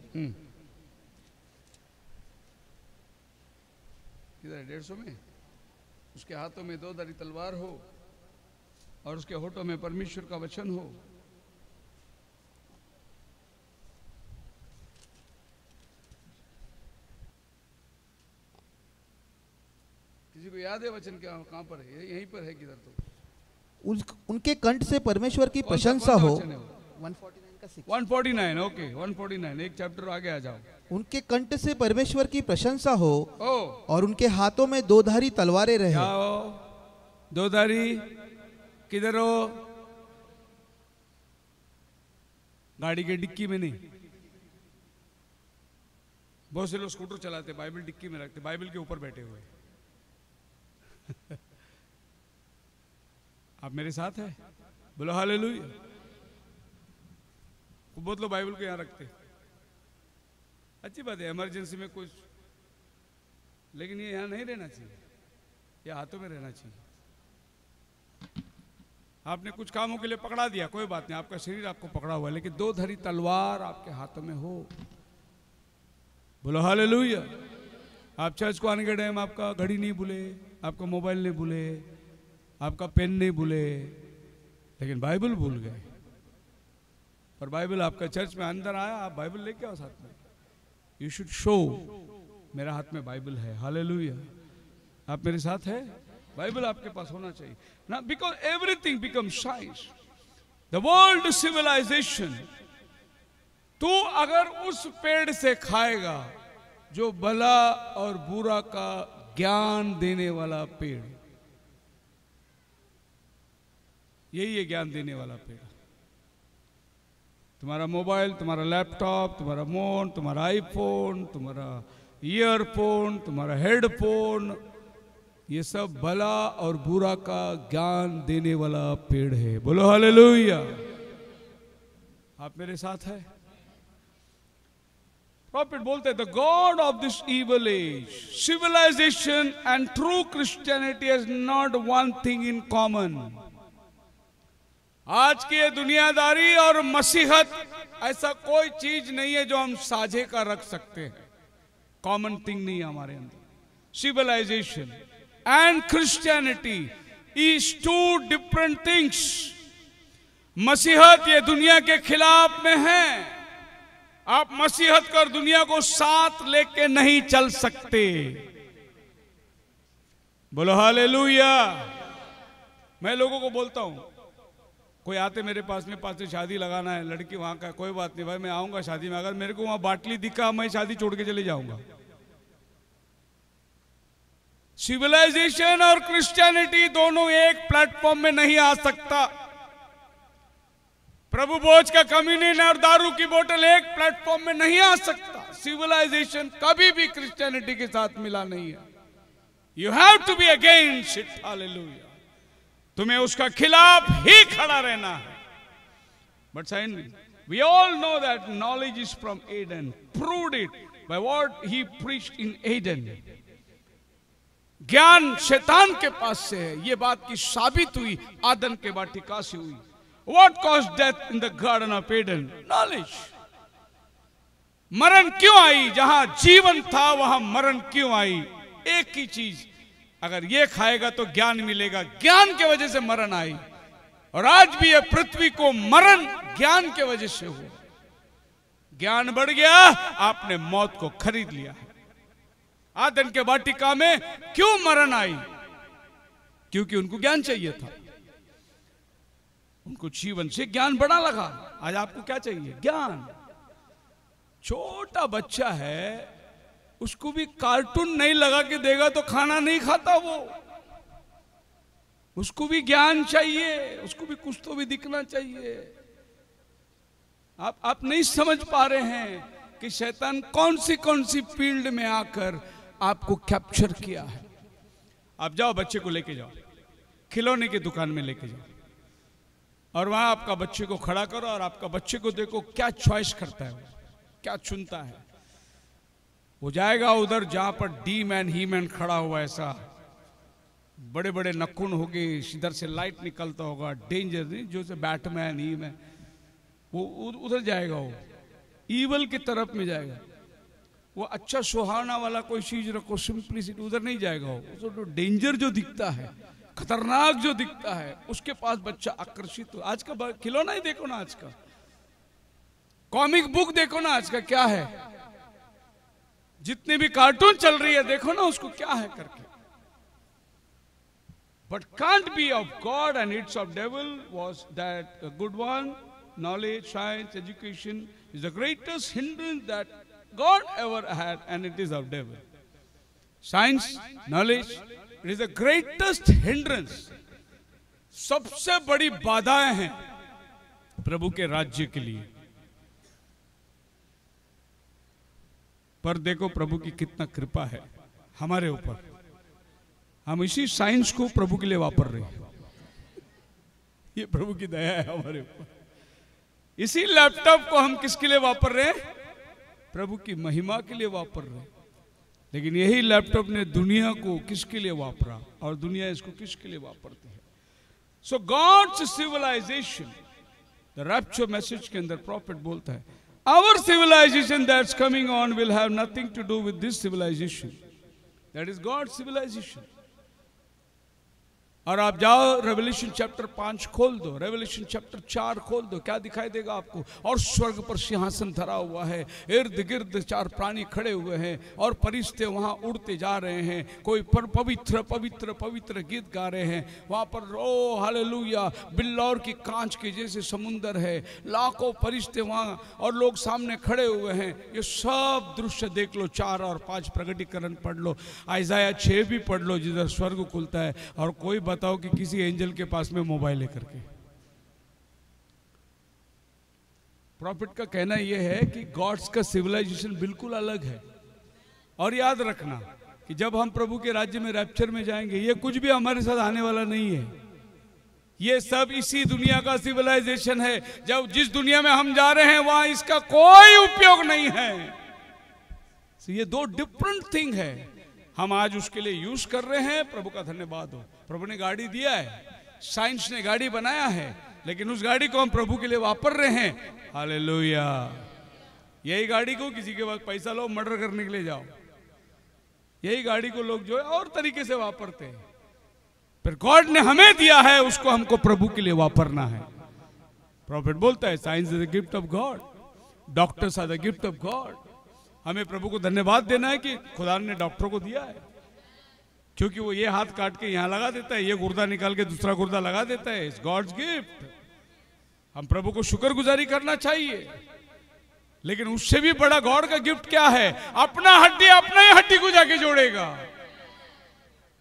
किधर है 150 में, उसके हाथों में दोधारी तलवार हो और उसके होठों में परमेश्वर का वचन हो। किसी को याद है वचन क्या कहां पर है? यहीं पर है किधर? तो उनके कंठ से परमेश्वर की प्रशंसा हो। 149 ओके 149 एक चैप्टर आगे आ जाओ। उनके कंठ से परमेश्वर की प्रशंसा हो ओ और उनके हाथों में दोधारी तलवारें रहे। जाओ दोधारी किधर हो? गाड़ी के डिक्की में नहीं। बहुत से लोग स्कूटर चलाते बाइबल डिक्की में रखते, बाइबल के ऊपर बैठे हुए। आप मेरे साथ है? बोलो हालेलुया। बहुत लोग बाइबल को यहां रखते, अच्छी बात है इमरजेंसी में कुछ, लेकिन ये यहां नहीं रहना चाहिए, ये हाथों में रहना चाहिए। आपने कुछ कामों के लिए पकड़ा दिया, कोई बात नहीं, आपका शरीर आपको पकड़ा हुआ है, लेकिन दो धरी तलवार आपके हाथों में हो। बोलो हालेलुया। आप चर्च को आने के टाइम आपका घड़ी नहीं भूले, आपका मोबाइल नहीं भूले, आपका पेन नहीं भूले, लेकिन बाइबल भूल गए। और बाइबल आपका चर्च में अंदर आया, आप बाइबल लेके आओ साथ में। यू शुड शो मेरा हाथ में बाइबल है। हालेलुया। आप मेरे साथ है? बाइबल आपके पास होना चाहिए ना, because everything become science. The world civilisation, तू अगर उस पेड़ से खाएगा जो भला और बुरा का ज्ञान देने वाला पेड़, यही है ज्ञान देने वाला पेड़। तुम्हारा मोबाइल, तुम्हारा लैपटॉप, तुम्हारा फोन, तुम्हारा आईफोन, तुम्हारा ईयरफोन, तुम्हारा हेडफोन, ये सब भला और बुरा का ज्ञान देने वाला पेड़ है। बोलो हालेलुया। आप मेरे साथ है? प्रॉफिट बोलते हैं, the God of this evil age, civilisation and true Christianity has not one thing in common. आज की ये दुनियादारी और मसीहत ऐसा कोई चीज नहीं है जो हम साझे का रख सकते हैं, कॉमन थिंग नहीं है हमारे अंदर। Civilisation and Christianity is two different things. मसीहत ये दुनिया के खिलाफ में है। आप मसीहत कर दुनिया को साथ लेके नहीं चल सकते। बोलो हालेलुया। मैं लोगों को बोलता हूं, कोई आते मेरे पास में, पास से शादी लगाना है, लड़की वहां का, कोई बात नहीं भाई मैं आऊंगा शादी में, अगर मेरे को वहां बाटली दिखा मैं शादी छोड़ के चले जाऊंगा। सिविलाइजेशन और क्रिश्चियनिटी दोनों एक प्लेटफॉर्म में नहीं आ सकता। प्रभु भोज का कम्युनियन और दारू की बोतल एक प्लेटफॉर्म में नहीं आ सकता। सिविलाइजेशन कभी भी क्रिश्चियनिटी के साथ मिला नहीं है। You have to be against it. Hallelujah. तुम्हें उसका खिलाफ ही खड़ा रहना है। But science, we all know that knowledge is from Eden, proved it by what he preached in Eden. ज्ञान शैतान के पास से है, ये बात की साबित हुई आदम के वाटिका से हुई। What caused death in the garden of Eden? Knowledge. मरण क्यों आई? जहां जीवन था वहां मरण क्यों आई? एक ही चीज, अगर ये खाएगा तो ज्ञान मिलेगा, ज्ञान के वजह से मरण आई। और आज भी ये पृथ्वी को मरण ज्ञान के वजह से हुआ। ज्ञान बढ़ गया, आपने मौत को खरीद लिया है। आदम के वाटिका में क्यों मरण आई? क्योंकि उनको ज्ञान चाहिए था, उनको जीवन से ज्ञान बड़ा लगा। आज आपको क्या चाहिए? ज्ञान। छोटा बच्चा है, उसको भी कार्टून नहीं लगा के देगा तो खाना नहीं खाता वो। उसको भी ज्ञान चाहिए, उसको भी कुछ तो भी दिखना चाहिए। आप नहीं समझ पा रहे हैं। कि शैतान कौन सी फील्ड में आकर आपको कैप्चर किया है। आप जाओ, बच्चे को लेके जाओ, खिलौने की दुकान में लेके जाओ, और वहां आपका बच्चे को खड़ा करो और आपका बच्चे को देखो क्या चॉइस करता है, क्या चुनता है। वो जाएगा उधर जहां पर डी मैन ही मैन खड़ा हुआ, ऐसा बड़े बड़े नखून होंगे, इधर से लाइट निकलता होगा, डेंजर नहीं, जो से बैटमैन ही मैन, वो उधर जाएगा, वो ईवल की तरफ में जाएगा। वो अच्छा सुहाना वाला कोई चीज रखो, सिंपलिसिटी, उधर नहीं जाएगा। वो तो डेंजर जो दिखता है, खतरनाक जो दिखता है, उसके पास बच्चा आकर्षित हो। आज का खिलौना ही देखो ना, आज का कॉमिक बुक देखो ना, आज का क्या है, जितने भी कार्टून चल रही है देखो ना उसको क्या है करके। But can't be of God and it's of devil was that a good one. Knowledge, science, education is the greatest hindrance that God ever had, and it is of devil. Science, knowledge, it is the greatest hindrance. सबसे बड़ी बाधाएं हैं प्रभु के राज्य के लिए। पर देखो प्रभु की कितना कृपा है हमारे ऊपर, हम इसी साइंस को प्रभु के लिए वापर रहे हैं। ये प्रभु की दया है हमारे ऊपर। इसी लैपटॉप को हम किसके लिए वापर रहे हैं? प्रभु की महिमा के लिए वापर रहे। लेकिन यही लैपटॉप ने दुनिया को किसके लिए वापरा, और दुनिया इसको किसके लिए वापरती है। So God's civilisation, the rapture message के अंदर प्रॉफिट बोलता है, our civilisation that's coming on will have nothing to do with this civilisation, that is God civilisation. और आप जाओ रेवल्यूशन चैप्टर 5 खोल दो, रेवल्यूशन चैप्टर 4 खोल दो, क्या दिखाई देगा आपको? और स्वर्ग पर सिंहासन धरा हुआ है, इर्द गिर्द 4 प्राणी खड़े हुए हैं, और फरिश्ते वहां उड़ते जा रहे हैं, कोई पवित्र पवित्र पवित्र गीत गा रहे हैं। वहां पर ओ हालेलुया, बिल्लौर की कांच के जैसे समुंदर है, लाखों फरिश्ते वहां, और लोग सामने खड़े हुए हैं। ये सब दृश्य देख लो, 4 और 5 प्रकटीकरण पढ़ लो, आइजाया 6 भी पढ़ लो, जिधर स्वर्ग खुलता है। और कोई बताओ कि किसी एंजल के पास में मोबाइल है करके। प्रॉफिट का कहना यह है कि गॉड्स का सिविलाइजेशन बिल्कुल अलग है। और याद रखना कि जब हम प्रभु के राज्य में रैप्चर में जाएंगे, ये कुछ भी हमारे साथ आने वाला नहीं है। ये सब इसी दुनिया का सिविलाइजेशन है। जब जिस दुनिया में हम जा रहे हैं वहां इसका कोई उपयोग नहीं है। ये 2 डिफरेंट थिंग है। हम आज उसके लिए यूज कर रहे हैं, प्रभु का धन्यवाद हो। प्रभु ने गाड़ी दिया है, साइंस ने गाड़ी बनाया है, लेकिन उस गाड़ी को हम प्रभु के लिए वापर रहे हैं। हालेलुया। यही गाड़ी को किसी के पास पैसा लो, मर्डर करने के लिए जाओ, यही गाड़ी को लोग जो है और तरीके से वापरते हैं। फिर गॉड ने हमें दिया है, उसको हमको प्रभु के लिए वापरना है। प्रॉफिट बोलता है science is the gift of God, doctors are the gift of God. हमें प्रभु को धन्यवाद देना है कि खुदा ने डॉक्टर को दिया है, क्योंकि वो ये हाथ काट के यहां लगा देता है, ये गुर्दा निकाल के दूसरा गुर्दा लगा देता है। It's God's gift. हम प्रभु को शुक्रगुजारी करना चाहिए। लेकिन उससे भी बड़ा गॉड का गिफ्ट क्या है? अपना हड्डी अपना ही हड्डी को जाके जोड़ेगा।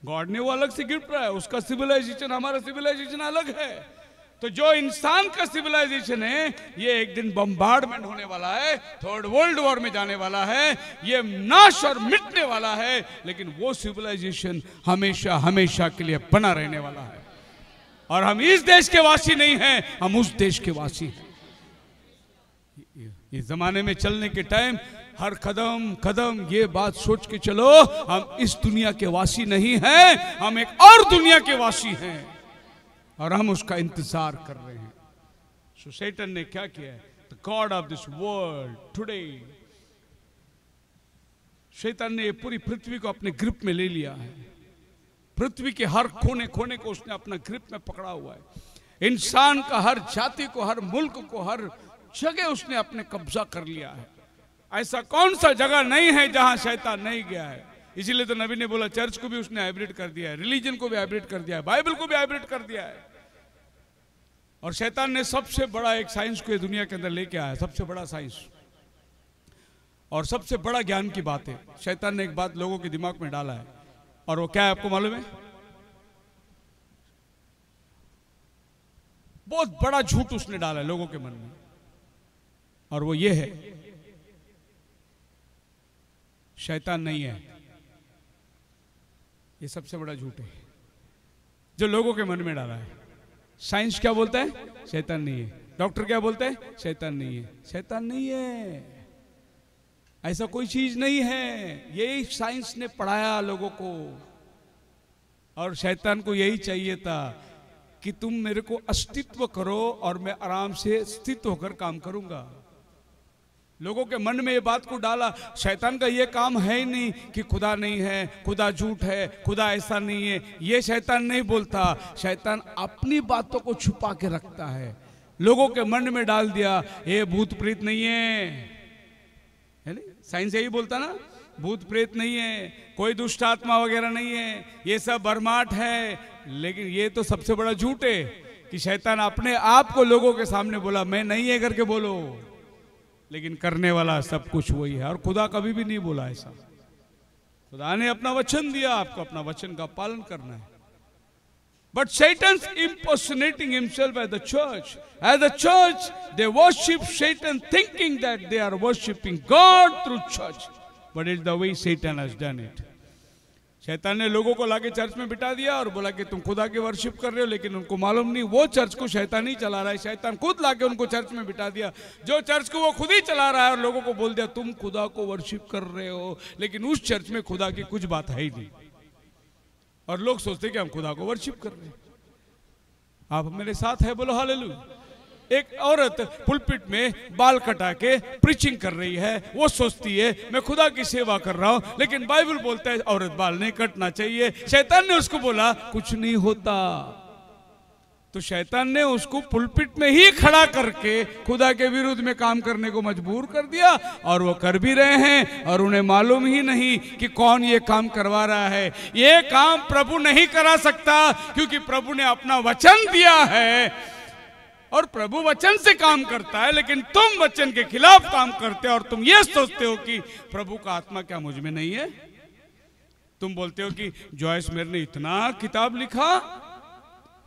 गॉड ने वो अलग से गिफ्ट रहा है, उसका सिविलाइजेशन हमारा सिविलाइजेशन अलग है। तो जो इंसान का सिविलाइजेशन है, ये एक दिन बम्बार्डमेंट होने वाला है, 3rd वर्ल्ड वॉर में जाने वाला है, ये नाश और मिटने वाला है। लेकिन वो सिविलाइजेशन हमेशा हमेशा के लिए बना रहने वाला है। और हम इस देश के वासी नहीं हैं, हम उस देश के वासी हैं। इस जमाने में चलने के टाइम हर कदम कदम ये बात सोच के चलो, हम इस दुनिया के वासी नहीं हैं, हम एक और दुनिया के वासी हैं, और हम उसका इंतजार कर रहे हैं। सो सैतान ने क्या किया है? The God of this world today, शैतान ने ये पूरी पृथ्वी को अपने ग्रिप में ले लिया है। पृथ्वी के हर कोने कोने को उसने अपना ग्रिप में पकड़ा हुआ है। इंसान का हर जाति को, हर मुल्क को, हर जगह उसने अपने कब्जा कर लिया है। ऐसा कौन सा जगह नहीं है जहां शैतान नहीं गया है। इसीलिए तो नबी ने बोला चर्च को भी उसने हाइब्रिड कर दिया है, रिलीजन को भी हाइब्रिड कर दिया है, बाइबल को भी हाइब्रिड कर दिया है। और शैतान ने सबसे बड़ा एक साइंस को दुनिया के अंदर लेके आया, सबसे बड़ा साइंस और सबसे बड़ा ज्ञान की बात है। शैतान ने एक बात लोगों के दिमाग में डाला है, और वो क्या है आपको मालूम है? बहुत बड़ा झूठ उसने डाला है लोगों के मन में, और वो ये है शैतान नहीं है। ये सबसे बड़ा झूठ है जो लोगों के मन में डाला है। साइंस क्या बोलता है? शैतान नहीं है। डॉक्टर क्या बोलते हैं? शैतान नहीं है। शैतान नहीं है, ऐसा कोई चीज नहीं है। यही साइंस ने पढ़ाया लोगों को, और शैतान को यही चाहिए था कि तुम मेरे को अस्तित्व करो और मैं आराम से स्थित होकर काम करूंगा। लोगों के मन में ये बात को डाला। शैतान का ये काम है ही नहीं कि खुदा नहीं है, खुदा झूठ है, खुदा ऐसा नहीं है। ये शैतान नहीं बोलता। शैतान अपनी बातों को छुपा के रखता है। लोगों के मन में डाल दिया ये भूत प्रेत नहीं है नहीं? साइंस यही बोलता ना, भूत प्रेत नहीं है, कोई दुष्ट आत्मा वगैरह नहीं है, ये सब भरमाट है। लेकिन ये तो सबसे बड़ा झूठ है कि शैतान अपने आप को लोगों के सामने बोला मैं नहीं है करके बोलो, लेकिन करने वाला सब कुछ वही है। और खुदा कभी भी नहीं बोला ऐसा। खुदा ने अपना वचन दिया, आपको अपना वचन का पालन करना है। But Satan's impersonating himself as the church. As the church, they worship Satan thinking that they are worshiping God through church. But it's the way Satan has done it. शैतान ने लोगों को लाके चर्च में बिठा दिया और बोला कि तुम खुदा की वर्शिप कर रहे हो, लेकिन उनको मालूम नहीं वो चर्च को शैतान ही चला रहा है। शैतान खुद लाके उनको चर्च में बिठा दिया, जो चर्च को वो खुद ही चला रहा है, और लोगों को बोल दिया तुम खुदा को वर्शिप कर रहे हो, लेकिन उस चर्च में खुदा की कुछ बात है ही नहीं। और लोग सोचते कि हम खुदा को वर्शिप कर रहे हैं। आप मेरे साथ है? बोलो हालेलुया। एक औरत पुलपिट में बाल कटा के प्रीचिंग कर रही है, वो सोचती है मैं खुदा की सेवा कर रहा हूं, लेकिन बाइबल बोलता है औरत बाल नहीं कटना चाहिए। शैतान ने उसको बोला कुछ नहीं होता, तो शैतान ने उसको पुलपिट में ही खड़ा करके खुदा के विरुद्ध में काम करने को मजबूर कर दिया, और वो कर भी रहे हैं, और उन्हें मालूम ही नहीं कि कौन ये काम करवा रहा है। ये काम प्रभु नहीं करा सकता, क्योंकि प्रभु ने अपना वचन दिया है और प्रभु वचन से काम करता है, लेकिन तुम वचन के खिलाफ काम करते हो और तुम ये सोचते हो कि प्रभु का आत्मा क्या मुझ में नहीं है। तुम बोलते हो कि जॉयस मेयर ने इतना किताब लिखा।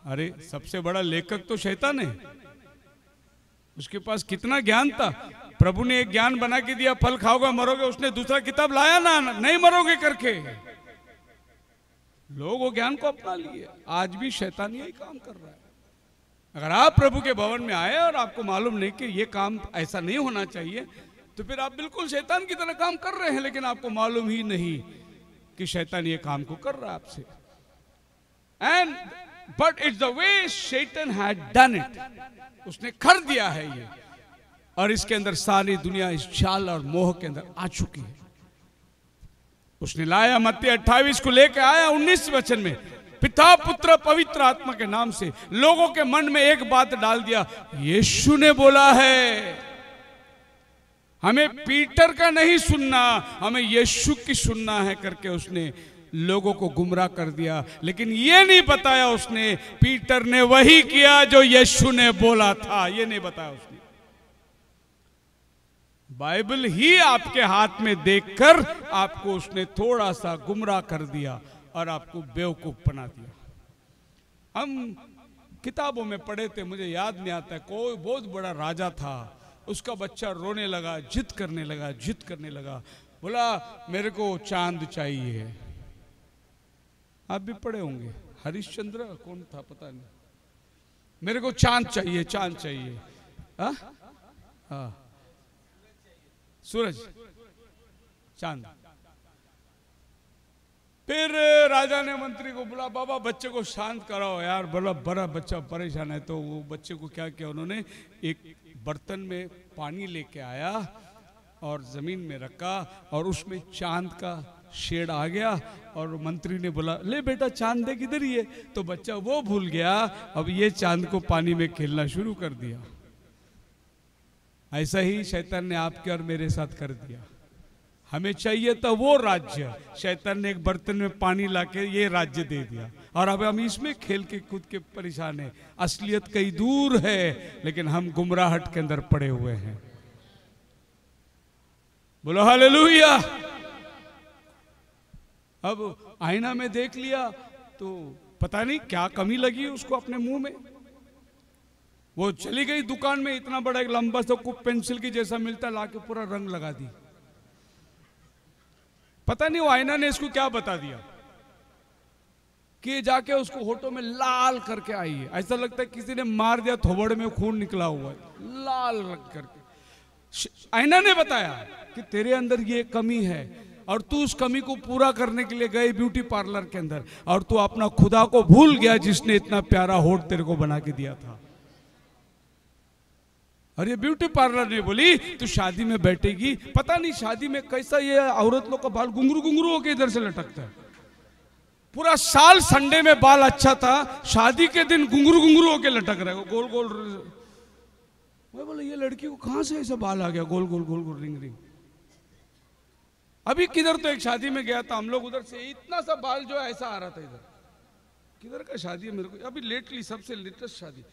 अरे सबसे बड़ा लेखक तो शैतान है, उसके पास कितना ज्ञान था। प्रभु ने एक ज्ञान बना के दिया, फल खाओगे मरोगे, उसने दूसरा किताब लाया ना, नहीं मरोगे करके। लोग वो ज्ञान को अपना लिए। आज भी शैतान यही काम कर रहा है। अगर आप प्रभु के भवन में आए और आपको मालूम नहीं कि ये काम ऐसा नहीं होना चाहिए, तो फिर आप बिल्कुल शैतान की तरह काम कर रहे हैं, लेकिन आपको मालूम ही नहीं कि शैतान ये काम को कर रहा है आपसे। And but it's the way शैतान हैड डन इट। उसने कर दिया है ये, और इसके अंदर सारी दुनिया इस जाल और मोह के अंदर आ चुकी है। उसने लाया मत्ती 28 को लेकर आया 19 वचन में, पिता पुत्र पवित्र आत्मा के नाम से लोगों के मन में एक बात डाल दिया, यीशु ने बोला है। हमें पीटर का नहीं सुनना, हमें यीशु की सुनना है करके उसने लोगों को गुमराह कर दिया। लेकिन ये नहीं बताया उसने पीटर ने वही किया जो यीशु ने बोला था, ये नहीं बताया उसने। बाइबल ही आपके हाथ में देखकर आपको उसने थोड़ा सा गुमराह कर दिया और आपको बेवकूफ बना दिया। हम किताबों में पढ़े थे, मुझे याद नहीं आता, कोई बहुत बड़ा राजा था, उसका बच्चा रोने लगा, जिद करने लगा, बोला मेरे को चांद चाहिए। आप भी पढ़े होंगे, हरिश्चंद्र कौन था पता नहीं, मेरे को चांद चाहिए। सूरज, चांद। फिर राजा ने मंत्री को बोला बाबा बच्चे को शांत कराओ यार, बोला बड़ा बच्चा परेशान है। तो वो बच्चे को क्या किया उन्होंने, एक बर्तन में पानी लेके आया और जमीन में रखा, और उसमें चांद का शेड आ गया, और मंत्री ने बोला ले बेटा चांद देख इधर ही है। तो बच्चा वो भूल गया, अब ये चांद को पानी में खेलना शुरू कर दिया। ऐसा ही शैतान ने आपके और मेरे साथ कर दिया। हमें चाहिए था वो राज्य, शैतान ने एक बर्तन में पानी लाके ये राज्य दे दिया, और अब हम इसमें खेल के खुद के परेशान हैं। असलियत कहीं दूर है, लेकिन हम गुमराहट के अंदर पड़े हुए हैं। बोलो हालेलुया। अब आईना में देख लिया तो पता नहीं क्या कमी लगी उसको अपने मुंह में। वो चली गई दुकान में, इतना बड़ा एक लंबा सा कुप पेंसिल की जैसा मिलता, लाके पूरा रंग लगा दी। पता नहीं वो आईना ने इसको क्या बता दिया कि जाके उसको होठों में लाल करके आई है। ऐसा लगता है किसी ने मार दिया, थोबड़ में खून निकला हुआ है, लाल करके। आईना ने बताया कि तेरे अंदर ये कमी है और तू उस कमी को पूरा करने के लिए गए ब्यूटी पार्लर के अंदर, और तू अपना खुदा को भूल गया जिसने इतना प्यारा होठ तेरे को बना के दिया था। और ये ब्यूटी पार्लर ने बोली तू शादी में बैठेगी, पता नहीं शादी में कैसा ये औरत लोग का बाल घुंघरू घुंघरू होके इधर से लटकता है। पूरा साल संडे में बाल अच्छा था, शादी के दिन घुंघरू घुंघरू होके लटक रहा है, गोल गोल। मैं बोला ये लड़की को कहां से ऐसा बाल आ गया, गोल गोल गोल गोल रिंग रिंग। अभी किधर तो एक शादी में गया था हम लोग, उधर से इतना सा बाल जो ऐसा आ रहा था इधर। किधर का शादी है मेरे को अभी लेटली, सबसे लेटेस्ट शादी,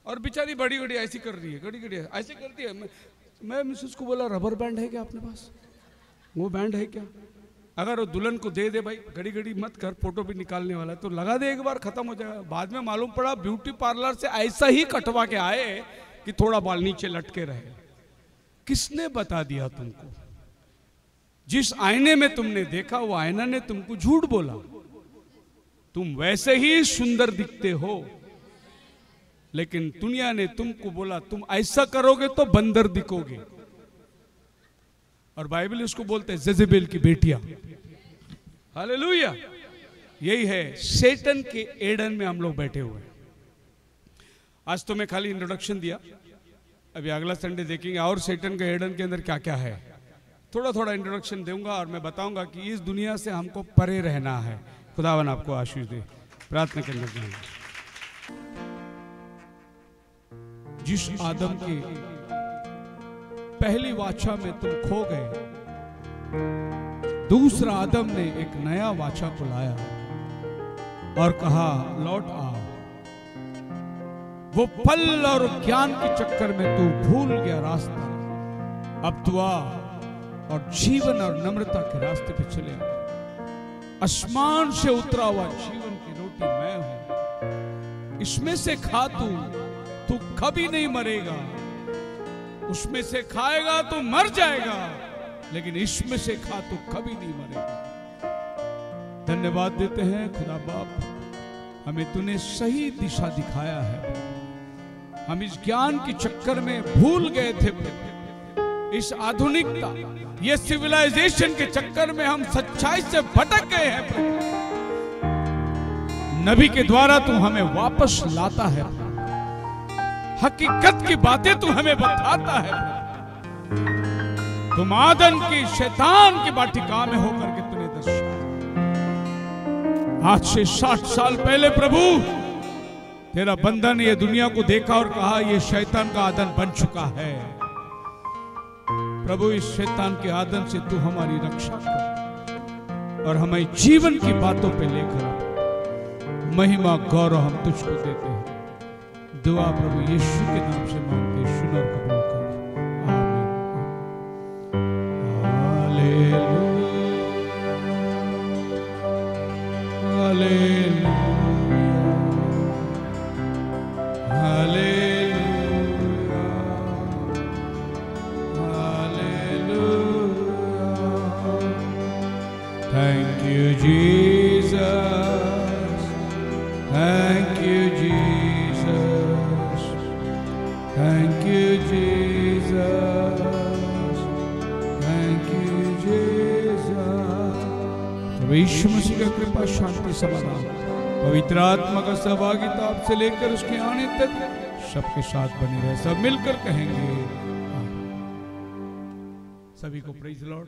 और बेचारी बड़ी घड़ी ऐसी कर रही है, घड़ी घड़ी ऐसी करती है। मैं मिसेस को बोला रबर बैंड है क्या अपने पास, वो बैंड है क्या, अगर वो दुल्हन को दे दे भाई, घड़ी घड़ी मत कर, फोटो भी निकालने वाला है तो लगा दे, एक बार खत्म हो जाएगा। बाद में मालूम पड़ा ब्यूटी पार्लर से ऐसा ही कटवा के आए कि थोड़ा बाल नीचे लटके रहे। किसने बता दिया तुमको? जिस आईने में तुमने देखा वो आईना ने तुमको झूठ बोला। तुम वैसे ही सुंदर दिखते हो, लेकिन दुनिया ने तुमको बोला तुम ऐसा करोगे तो बंदर दिखोगे। और बाइबल उसको बोलते हैं जेजेबेल की बेटियां। हालेलुया। यही है शैतान के एडन में हम लोग बैठे हुए। आज तो मैं खाली इंट्रोडक्शन दिया, अभी अगला संडे देखेंगे और शैतान के एडन के अंदर क्या क्या है। थोड़ा थोड़ा इंट्रोडक्शन दूंगा और मैं बताऊंगा कि इस दुनिया से हमको परे रहना है। खुदावन आपको आशीष दे। प्रार्थना करने जाएंगे। जिस आदम के पहली वाचा में तुम खो गए, दूसरा आदम ने एक नया वाचा को लाया और कहा लौट आओ। वो फल और ज्ञान के चक्कर में तू भूल गया रास्ता, अब तू आ और जीवन और नम्रता के रास्ते पे चले आ। आसमान से उतरा हुआ जीवन की रोटी मैं हूं, इसमें से खा तू कभी नहीं मरेगा। उसमें से खाएगा तो मर जाएगा, लेकिन इसमें से खा तो कभी नहीं मरेगा। धन्यवाद देते हैं खुदा बाप, हमें तूने सही दिशा दिखाया है। हम इस ज्ञान के चक्कर में भूल गए थे, इस आधुनिकता, ये सिविलाइजेशन के चक्कर में हम सच्चाई से भटक गए हैं। नबी के द्वारा तू हमें वापस लाता है, हकीकत की बातें तू हमें बताता है। तुम आदम की शैतान की वाटिका में होकर के तूने दर्शाया। आज से 60 साल पहले प्रभु तेरा बंदा ने ये दुनिया को देखा और कहा ये शैतान का आदन बन चुका है। प्रभु इस शैतान के आदन से तू हमारी रक्षा कर और हमें जीवन की बातों पे लेकर महिमा गौरव हम तुझको देते हैं। दुआ प्रभु यीशु के नाम से मांगते, सुन और कबूल कर। आमीन। हालेलुया, हालेलुया, हालेलुया। Thank you Jesus, thank you Jesus, thank you Jesus, thank you Jesus. यीशु मसीह का कृपा, शांति, समाधान, पवित्र आत्मा का सहभागिता आपसे लेकर उसके आने तक सबके साथ बनी रहे। सब मिलकर कहेंगे सभी को प्रेज लॉर्ड।